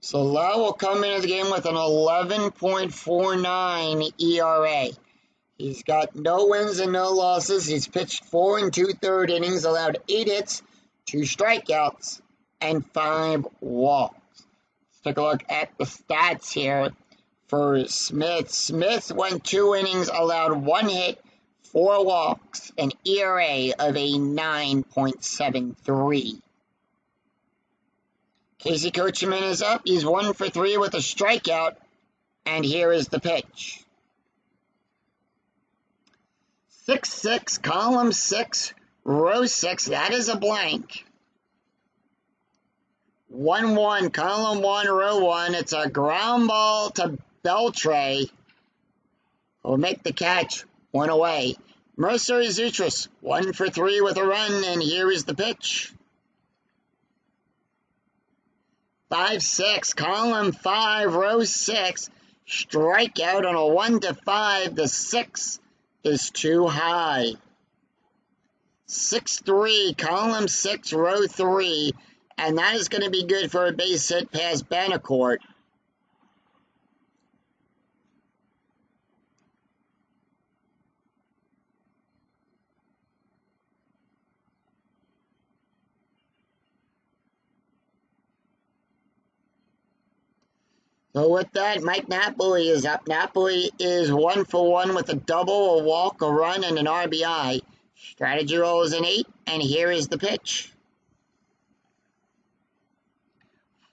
So Lau will come into the game with an 11.49 ERA. He's got no wins and no losses. He's pitched 4 2/3 innings, allowed 8 hits, 2 strikeouts, and 5 walks. Let's take a look at the stats here for Smith. Smith went 2 innings, allowed 1 hit, 4 walks, an ERA of a 9.73. Casey Cocheman is up. He's 1 for 3 with a strikeout, and here is the pitch. 6-6, column 6, row 6, that is a blank. 1-1, column 1, row 1, it's a ground ball to Beltre. Will make the catch, 1 away. Mercury Zoutris, 1 for 3 with a run, and here is the pitch. 5-6, column 5, row 6, strikeout on a 1-5, the 6 is too high. 6-3, column 6, row 3, and that is going to be good for a base hit past Betancourt. So with that, Mike Napoli is up. Napoli is 1 for 1 with a double, a walk, a run, and an RBI. Strategy roll is an 8, and here is the pitch.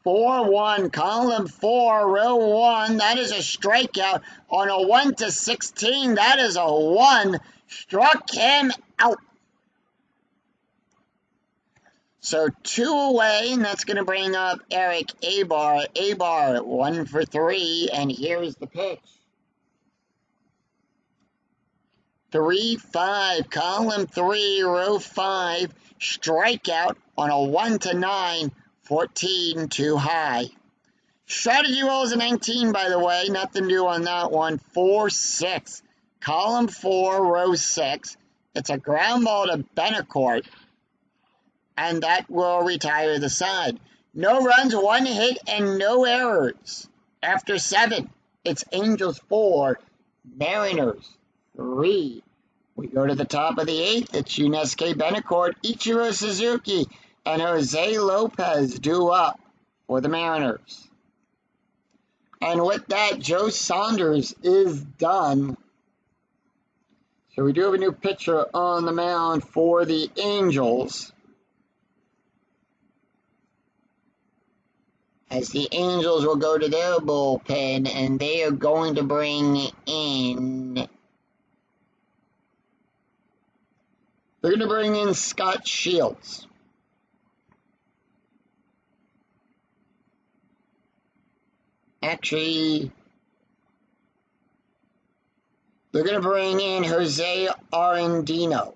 4-1, column 4, row 1. That is a strikeout on a 1-16. That is a 1. Struck him out. So 2 away, and that's going to bring up Eric Abar. Abar, 1 for 3, and here's the pitch. 3-5, column 3, row 5, strikeout on a 1-9, 14 too high. Strategy roll is a 19, by the way, nothing new on that one. 4-6, column 4, row 6, it's a ground ball to Betancourt. And that will retire the side. No runs, 1 hit, and no errors. After 7, it's Angels 4, Mariners 3. We go to the top of the 8th. It's Yunesuke Betancourt, Ichiro Suzuki, and Jose Lopez due up for the Mariners. And with that, Joe Saunders is done. So we do have a new pitcher on the mound for the Angels. As the Angels will go to their bullpen, and they are going to bring in... They're going to bring in Scott Shields. Actually, they're going to bring in Jose Arendino.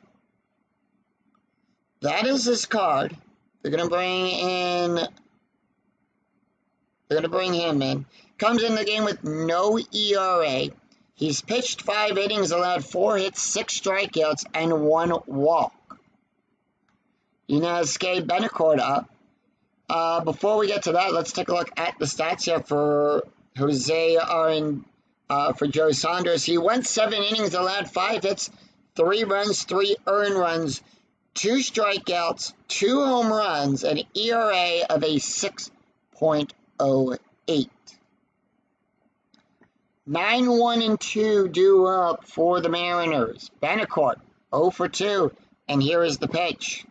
That is his card. They're going to bring him in. Comes in the game with no ERA. He's pitched 5 innings, allowed 4 hits, 6 strikeouts, and 1 walk. Yasuke Betancourt up. Before we get to that, let's take a look at the stats here for for Joe Saunders. He went 7 innings, allowed 5 hits, 3 runs, 3 earned runs, 2 strikeouts, 2 home runs, an ERA of a 6.08. 9-1-2 due up for the Mariners. Betancourt 0 for 2, and here is the pitch.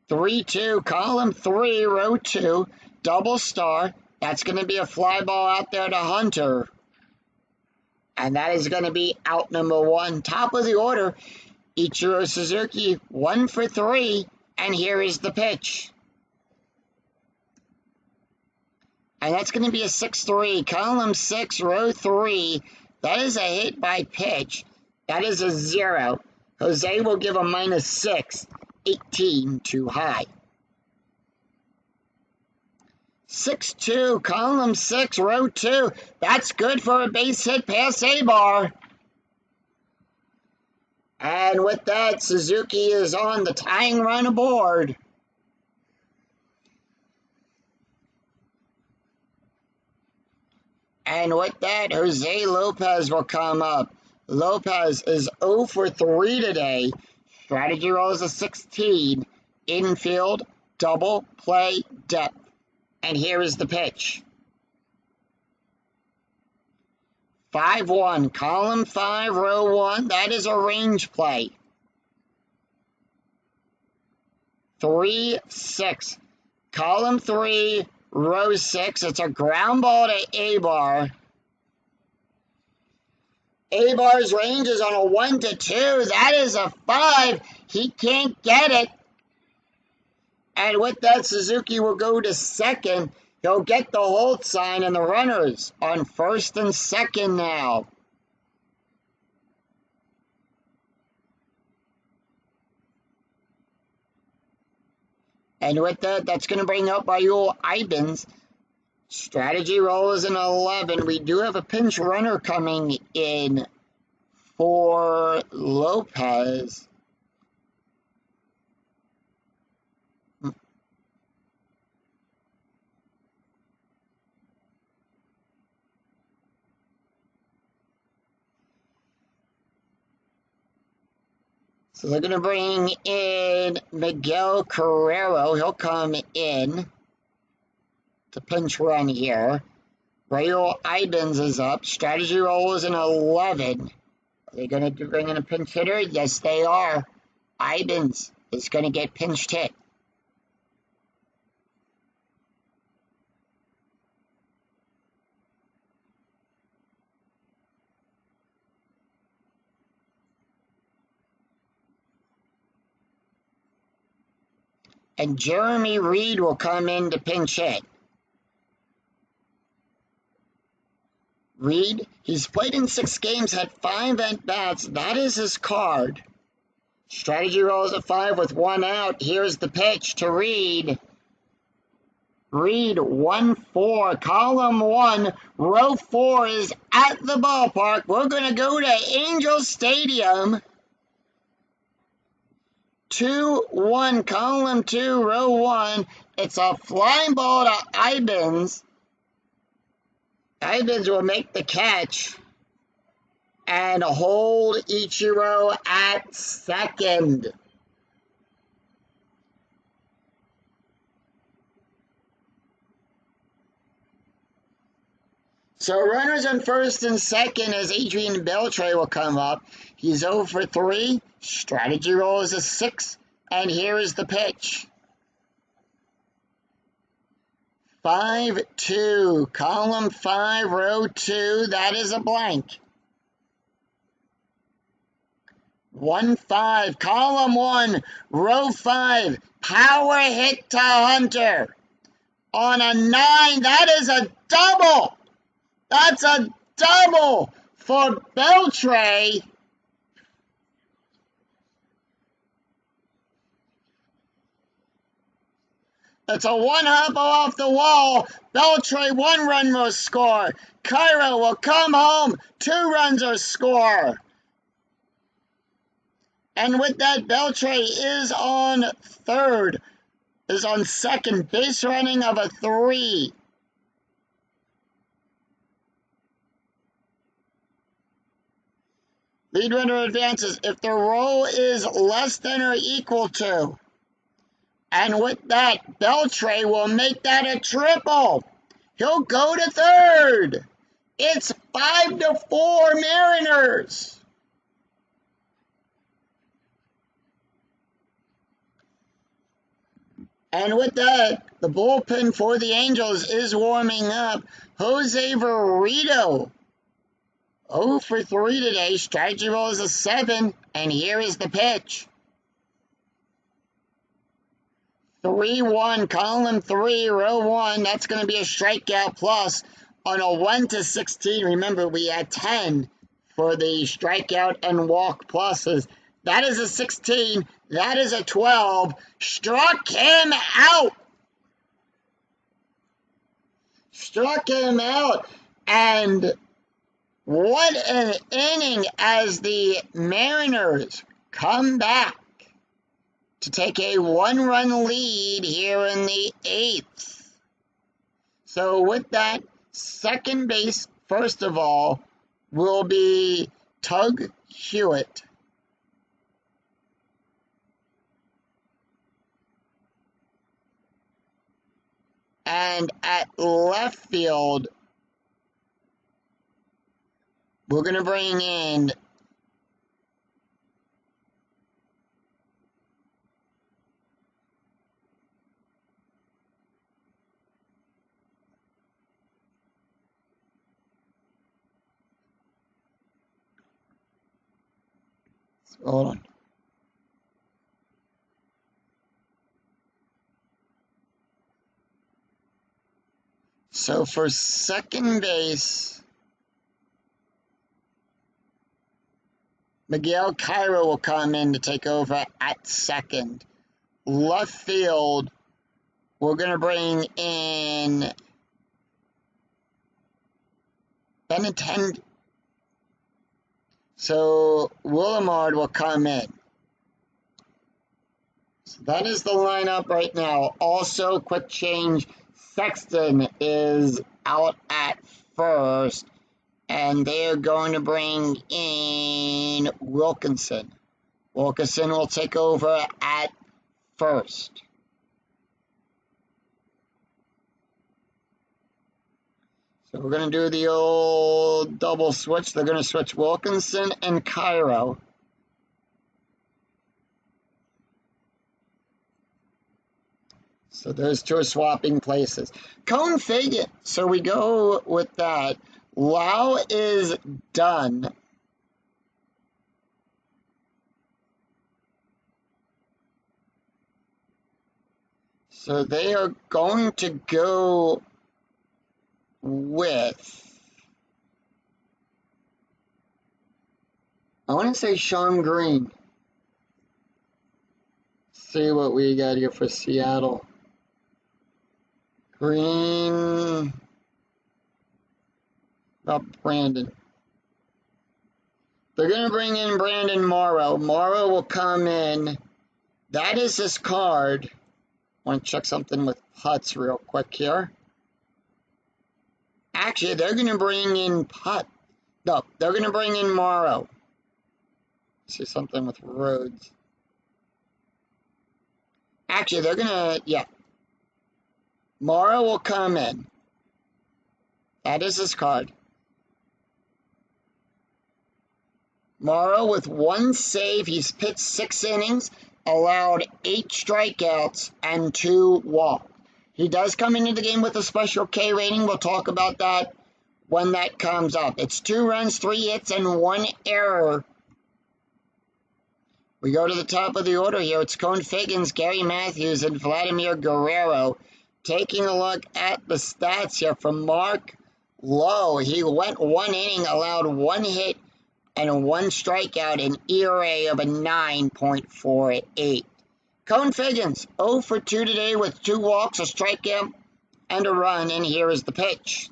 3-2, column 3, row 2, double star. That's going to be a fly ball out there to Hunter. And that is going to be out number 1. Top of the order, Ichiro Suzuki 1 for 3, and here is the pitch. And that's going to be a 6-3, column 6, row 3. That is a hit by pitch. That is a 0. Jose will give a -6. 18 too high. 6-2, column 6, row 2. That's good for a base hit past A-bar. And with that, Suzuki is on the tying run aboard. And with that, Jose Lopez will come up. Lopez is 0 for 3 today. Strategy roll is a 16. Infield, double, play, depth. And here is the pitch. 5-1, column 5, row 1. That is a range play. 3-6, column 3, row 6. It's a ground ball to A-bar. A-bar's range is on a 1-2. That is a 5. He can't get it. And with that, Suzuki will go to second. He'll get the hold sign, and the runners on first and second now. And with that, that's going to bring up Raul Ibans. Strategy roll is an 11. We do have a pinch runner coming in for Lopez. So they're going to bring in Miguel Carrero. He'll come in to pinch run here. Raul Ibans is up. Strategy roll is an 11. Are they going to bring in a pinch hitter? Yes, they are. Ibans is going to get pinched hit. And Jeremy Reed will come in to pinch hit. Reed, he's played in 6 games, had 5 at-bats. That is his card. Strategy rolls a 5 with 1 out. Here's the pitch to Reed. Reed, 1-4, column 1, row 4 is at the ballpark. We're going to go to Angel Stadium. 2-1, column 2, row 1. It's a flying ball to Ibans. Ibans will make the catch and hold Ichiro at second. So runners on first and second as Adrian Beltre will come up. He's 0 for 3. Strategy roll is a 6. And here is the pitch. 5-2, column 5, row 2. That is a blank. 1-5, column 1, row 5. Power hit to Hunter. on a 9. That is a double. That's a double for Beltre. It's a one hop off the wall. Beltre, 1 run will score. Cairo will come home. 2 runs will score. And with that, Beltre is on third. Is on second. Base running of a 3. Lead runner advances if the roll is less than or equal to. And with that, Beltre will make that a triple. He'll go to third. It's 5-4 Mariners. And with that, the bullpen for the Angels is warming up. Jose Verito, 0 for 3 today. Strategy roll is a 7, and here is the pitch. 3-1, column 3, row 1. That's going to be a strikeout plus on a 1-16. Remember, we had 10 for the strikeout and walk pluses. That is a 16. That is a 12. Struck him out. Struck him out. And what an inning as the Mariners come back to take a 1-run lead here in the 8th. So with that, second base, first of all, will be Tug Hewitt. And at left field, we're going to bring in hold on. So for second base, Miguel Cairo will come in to take over at second. Left field, we're going to bring in Benintendi. So Willimard will come in. So that is the lineup right now. Also, quick change. Sexton is out at first, and they're going to bring in Wilkinson. Wilkinson will take over at first. So we're going to do the old double switch. They're going to switch Wilkinson and Cairo. So those two are swapping places. Cone Fagan. So we go with that. Lau is done. So they are going to go with, I want to say Sean Green. See what we got here for Seattle. Green. Brandon. They're going to bring in Brandon Morrow. Morrow will come in. That is his card. I want to check something with Putz real quick here. Actually, they're going to bring in Putt. No, they're going to bring in Morrow. See something with Rhodes. Actually, they're going to, yeah. Morrow will come in. That is his card. Morrow with 1 save. He's pitched 6 innings, allowed 8 strikeouts, and 2 walks. He does come into the game with a special K rating. We'll talk about that when that comes up. It's 2 runs, 3 hits, and 1 error. We go to the top of the order here. It's Cone Fagans, Gary Matthews, and Vladimir Guerrero. Taking a look at the stats here from Mark Lowe. He went 1 inning, allowed 1 hit and 1 strikeout, an ERA of a 9.48. Cone Figgins, 0 for 2 today with 2 walks, a strikeout, and a run, and here is the pitch.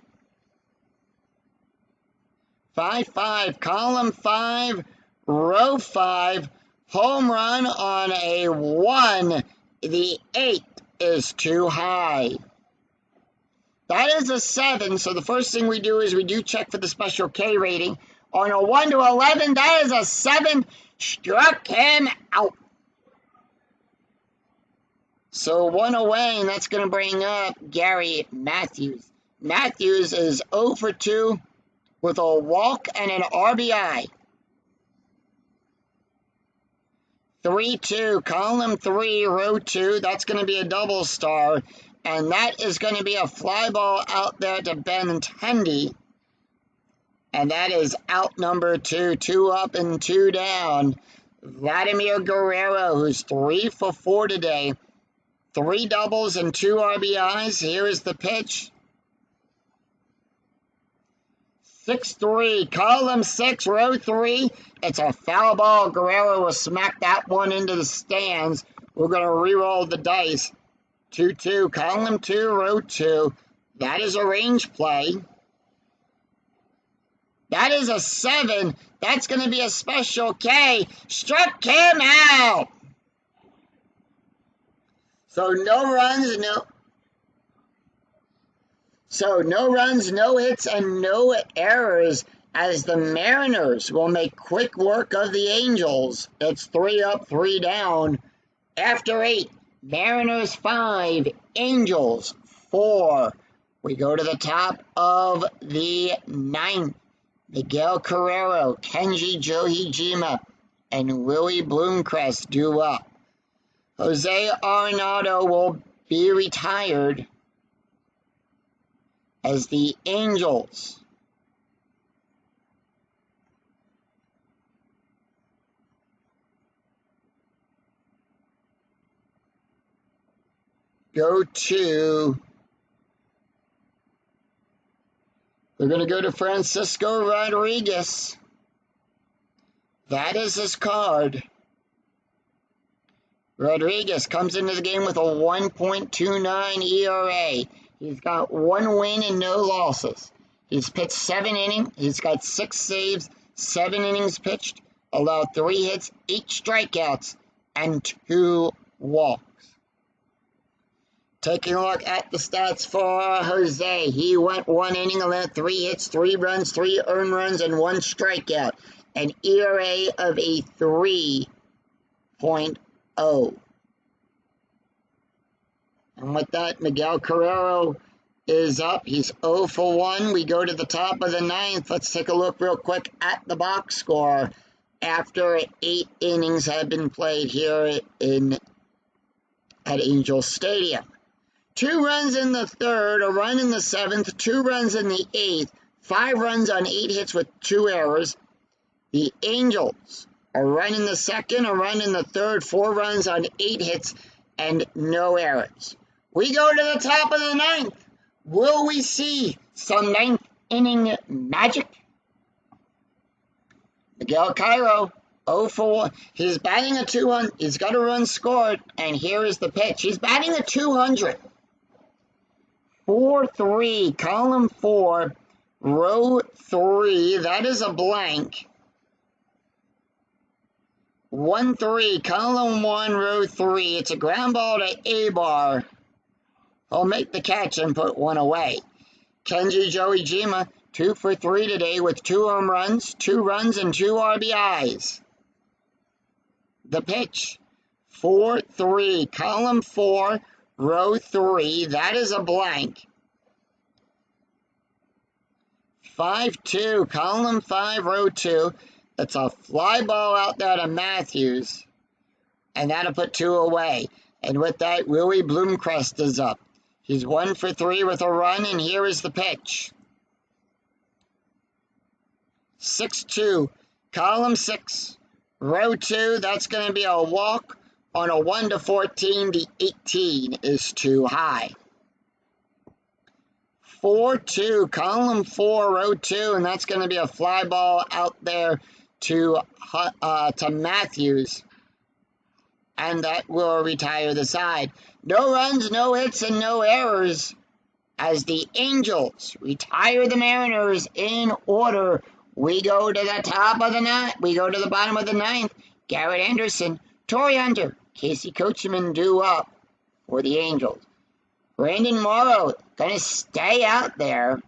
5-5, column 5, row 5, home run on a 1. The 8 is too high. That is a 7, so the first thing we do is we do check for the special K rating. On a 1 to 11, that is a 7. Struck him out. So 1 away, and that's going to bring up Gary Matthews. Matthews is 0 for 2 with a walk and an RBI. 3-2, column 3, row 2. That's going to be a double star. And that is going to be a fly ball out there to Benintendi. And that is out number 2. 2 up and 2 down. Vladimir Guerrero, who's 3 for 4 today. 3 doubles and 2 RBIs. Here is the pitch. 6-3, column 6, row 3. It's a foul ball. Guerrero will smack that one into the stands. We're going to re-roll the dice. 2-2, column 2, row 2. That is a range play. That is a 7. That's going to be a special K. Struck him out. So no runs, no hits, and no errors, as the Mariners will make quick work of the Angels. It's 3 up, 3 down. After 8, Mariners 5, Angels 4. We go to the top of the 9th. Miguel Carrero, Kenji Johijima, and Willie Bloomcrest due up. Jose Arenado will be retired as the Angels we're going to go to Francisco Rodriguez. That is his card. Rodriguez comes into the game with a 1.29 ERA. He's got 1 win and no losses. He's pitched 7 innings. He's got 6 saves, 7 innings pitched, allowed 3 hits, 8 strikeouts, and 2 walks. Taking a look at the stats for Jose. He went 1 inning, allowed 3 hits, 3 runs, 3 earned runs, and 1 strikeout. An ERA of a 3.0. And with that, Miguel Carrero is up. He's 0 for 1. We go to the top of the 9th. Let's take a look real quick at the box score after 8 innings have been played here at Angel Stadium. 2 runs in the 3rd, a run in the 7th, 2 runs in the 8th, 5 runs on 8 hits with 2 errors. The Angels, a run in the 2nd, a run in the 3rd, 4 runs on 8 hits, and no errors. We go to the top of the 9th. Will we see some 9th inning magic? Miguel Cairo, 0 for 1. He's batting a 200. He's got a run scored, and here is the pitch. He's batting a 200. 4-3, column 4, row 3. That is a blank. 1-3, column 1, row 3. It's a ground ball to A-bar. He'll make the catch and put 1 away. Kenji Johijima, 2 for 3 today with 2 home runs, 2 runs, and 2 RBIs. The pitch, 4-3, column 4, row 3. That is a blank. 5-2, column 5, row 2. That's a fly ball out there to Matthews. And that'll put 2 away. And with that, Willie Bloomcrest is up. He's 1 for 3 with a run, and here is the pitch. 6-2, column 6, row 2. That's going to be a walk. On a 1 to 14, the 18 is too high. 4-2, column 4, row 2, and that's going to be a fly ball out there to Matthews, and that will retire the side. No runs, no hits, and no errors as the Angels retire the Mariners in order. We go to the top of the ninth. We go to the bottom of the ninth. Garrett Anderson, Torii Hunter, Casey Coachman due up for the Angels. Brandon Morrow going to stay out there.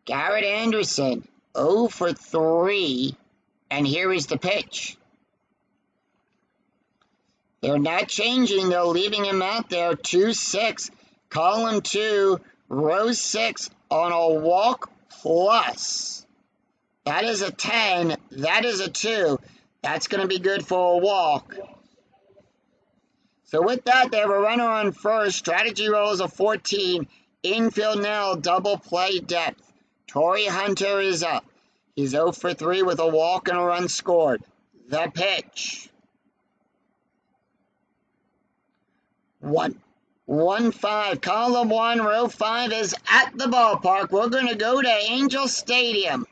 Garrett Anderson, 0 for 3, and here is the pitch. They're not changing, they're leaving him out there. 2-6, column 2, row 6 on a walk plus. That is a 10, that is a 2. That's going to be good for a walk. So with that, they have a runner on first. Strategy rolls a 14. Infield now, double play depth. Torii Hunter is up. He's 0 for 3 with a walk and a run scored. The pitch. 1-5. Column 1, row 5 is at the ballpark. We're going to go to Angel Stadium.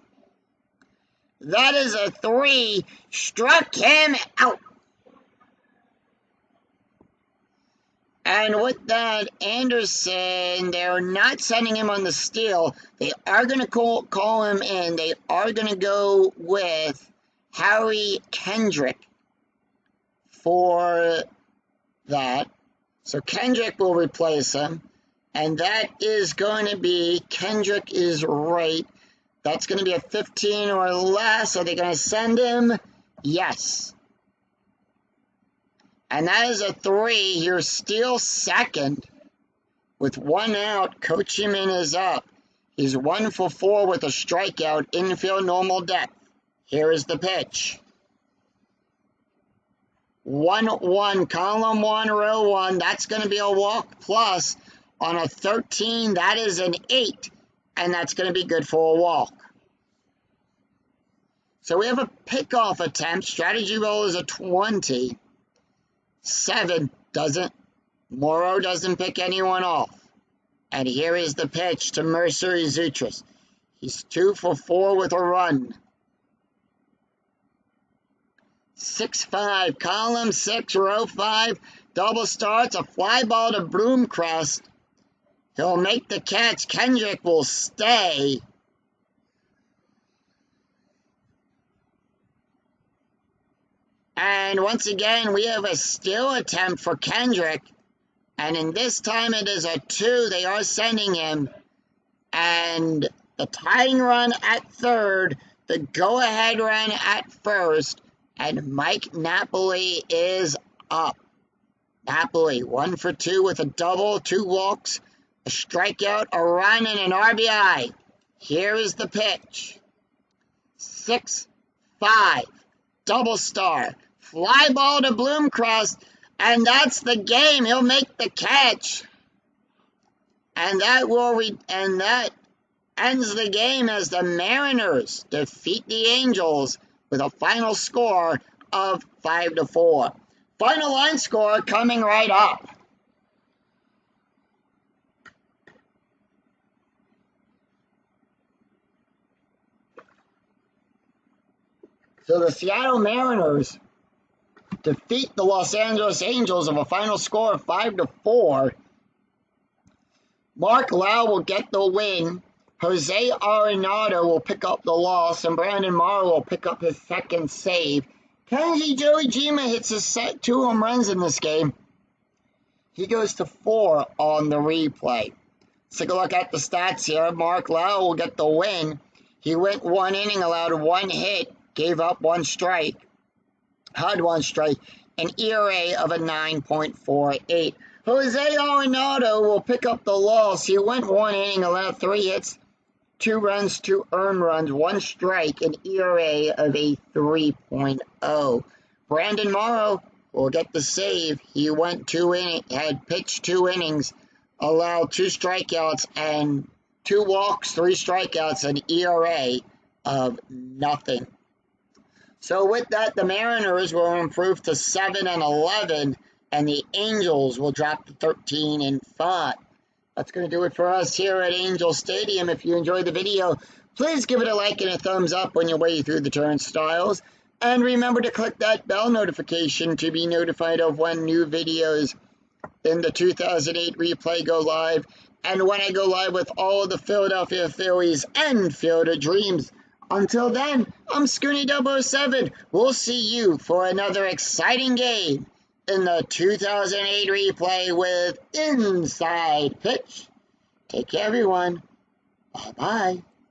That is a 3. Struck him out. And with that, Anderson, they're not sending him on the steal. They are going to call him in. They are going to go with Harry Kendrick for that. So Kendrick will replace him. And that is going to be, Kendrick is right. That's going to be a 15 or less. Are they going to send him? Yes. And that is a 3. You're still second with 1 out. Coachman is up. He's 1 for 4 with a strikeout. Infield normal depth. Here is the pitch. 1-1. Column 1, row 1. That's going to be a walk plus. On a 13, that is an 8. And that's going to be good for a walk. So we have a pickoff attempt. Strategy roll is a 20. 7 doesn't. Morrow doesn't pick anyone off. And here is the pitch to Mercer Izutris. He's 2 for 4 with a run. 6-5. Column 6, row 5. Double starts. A fly ball to Bloomcrest. He'll make the catch. Kendrick will stay. And once again, we have a steal attempt for Kendrick. And in this time, it is a 2. They are sending him. And the tying run at third. The go-ahead run at first. And Mike Napoli is up. Napoli, 1 for 2 with a double, 2 walks, a strikeout, a run, and an RBI. Here is the pitch. 6-5. Double star. Fly ball to Bloomcrest. And that's the game. He'll make the catch. And that ends the game as the Mariners defeat the Angels with a final score of 5-4. Final line score coming right up. So the Seattle Mariners defeat the Los Angeles Angels of a final score of 5-4. Mark Lau will get the win. Jose Arenado will pick up the loss, and Brandon Morrow will pick up his second save. Kenji Joijima hits his 2 home runs in this game. He goes to 4 on the replay. Let's take a look at the stats here. Mark Lau will get the win. He went 1 inning, allowed 1 hit, gave up 1 strike, had 1 strike, an ERA of a 9.48. Jose Arenado will pick up the loss. He went 1 inning, allowed 3 hits, 2 runs, 2 earned runs, 1 strike, an ERA of a 3.0. Brandon Morrow will get the save. He went 2 innings, had pitched 2 innings, allowed 2 strikeouts and 2 walks, 3 strikeouts, an ERA of nothing. So with that, the Mariners will improve to 7-11, and the Angels will drop to 13-5. That's going to do it for us here at Angel Stadium. If you enjoyed the video, please give it a like and a thumbs up on your way through the turnstiles. And remember to click that bell notification to be notified of when new videos in the 2008 replay go live, and when I go live with all of the Philadelphia Phillies and Field of Dreams. Until then, I'm Scoonie007. We'll see you for another exciting game in the 2008 replay with Inside Pitch. Take care, everyone. Bye-bye.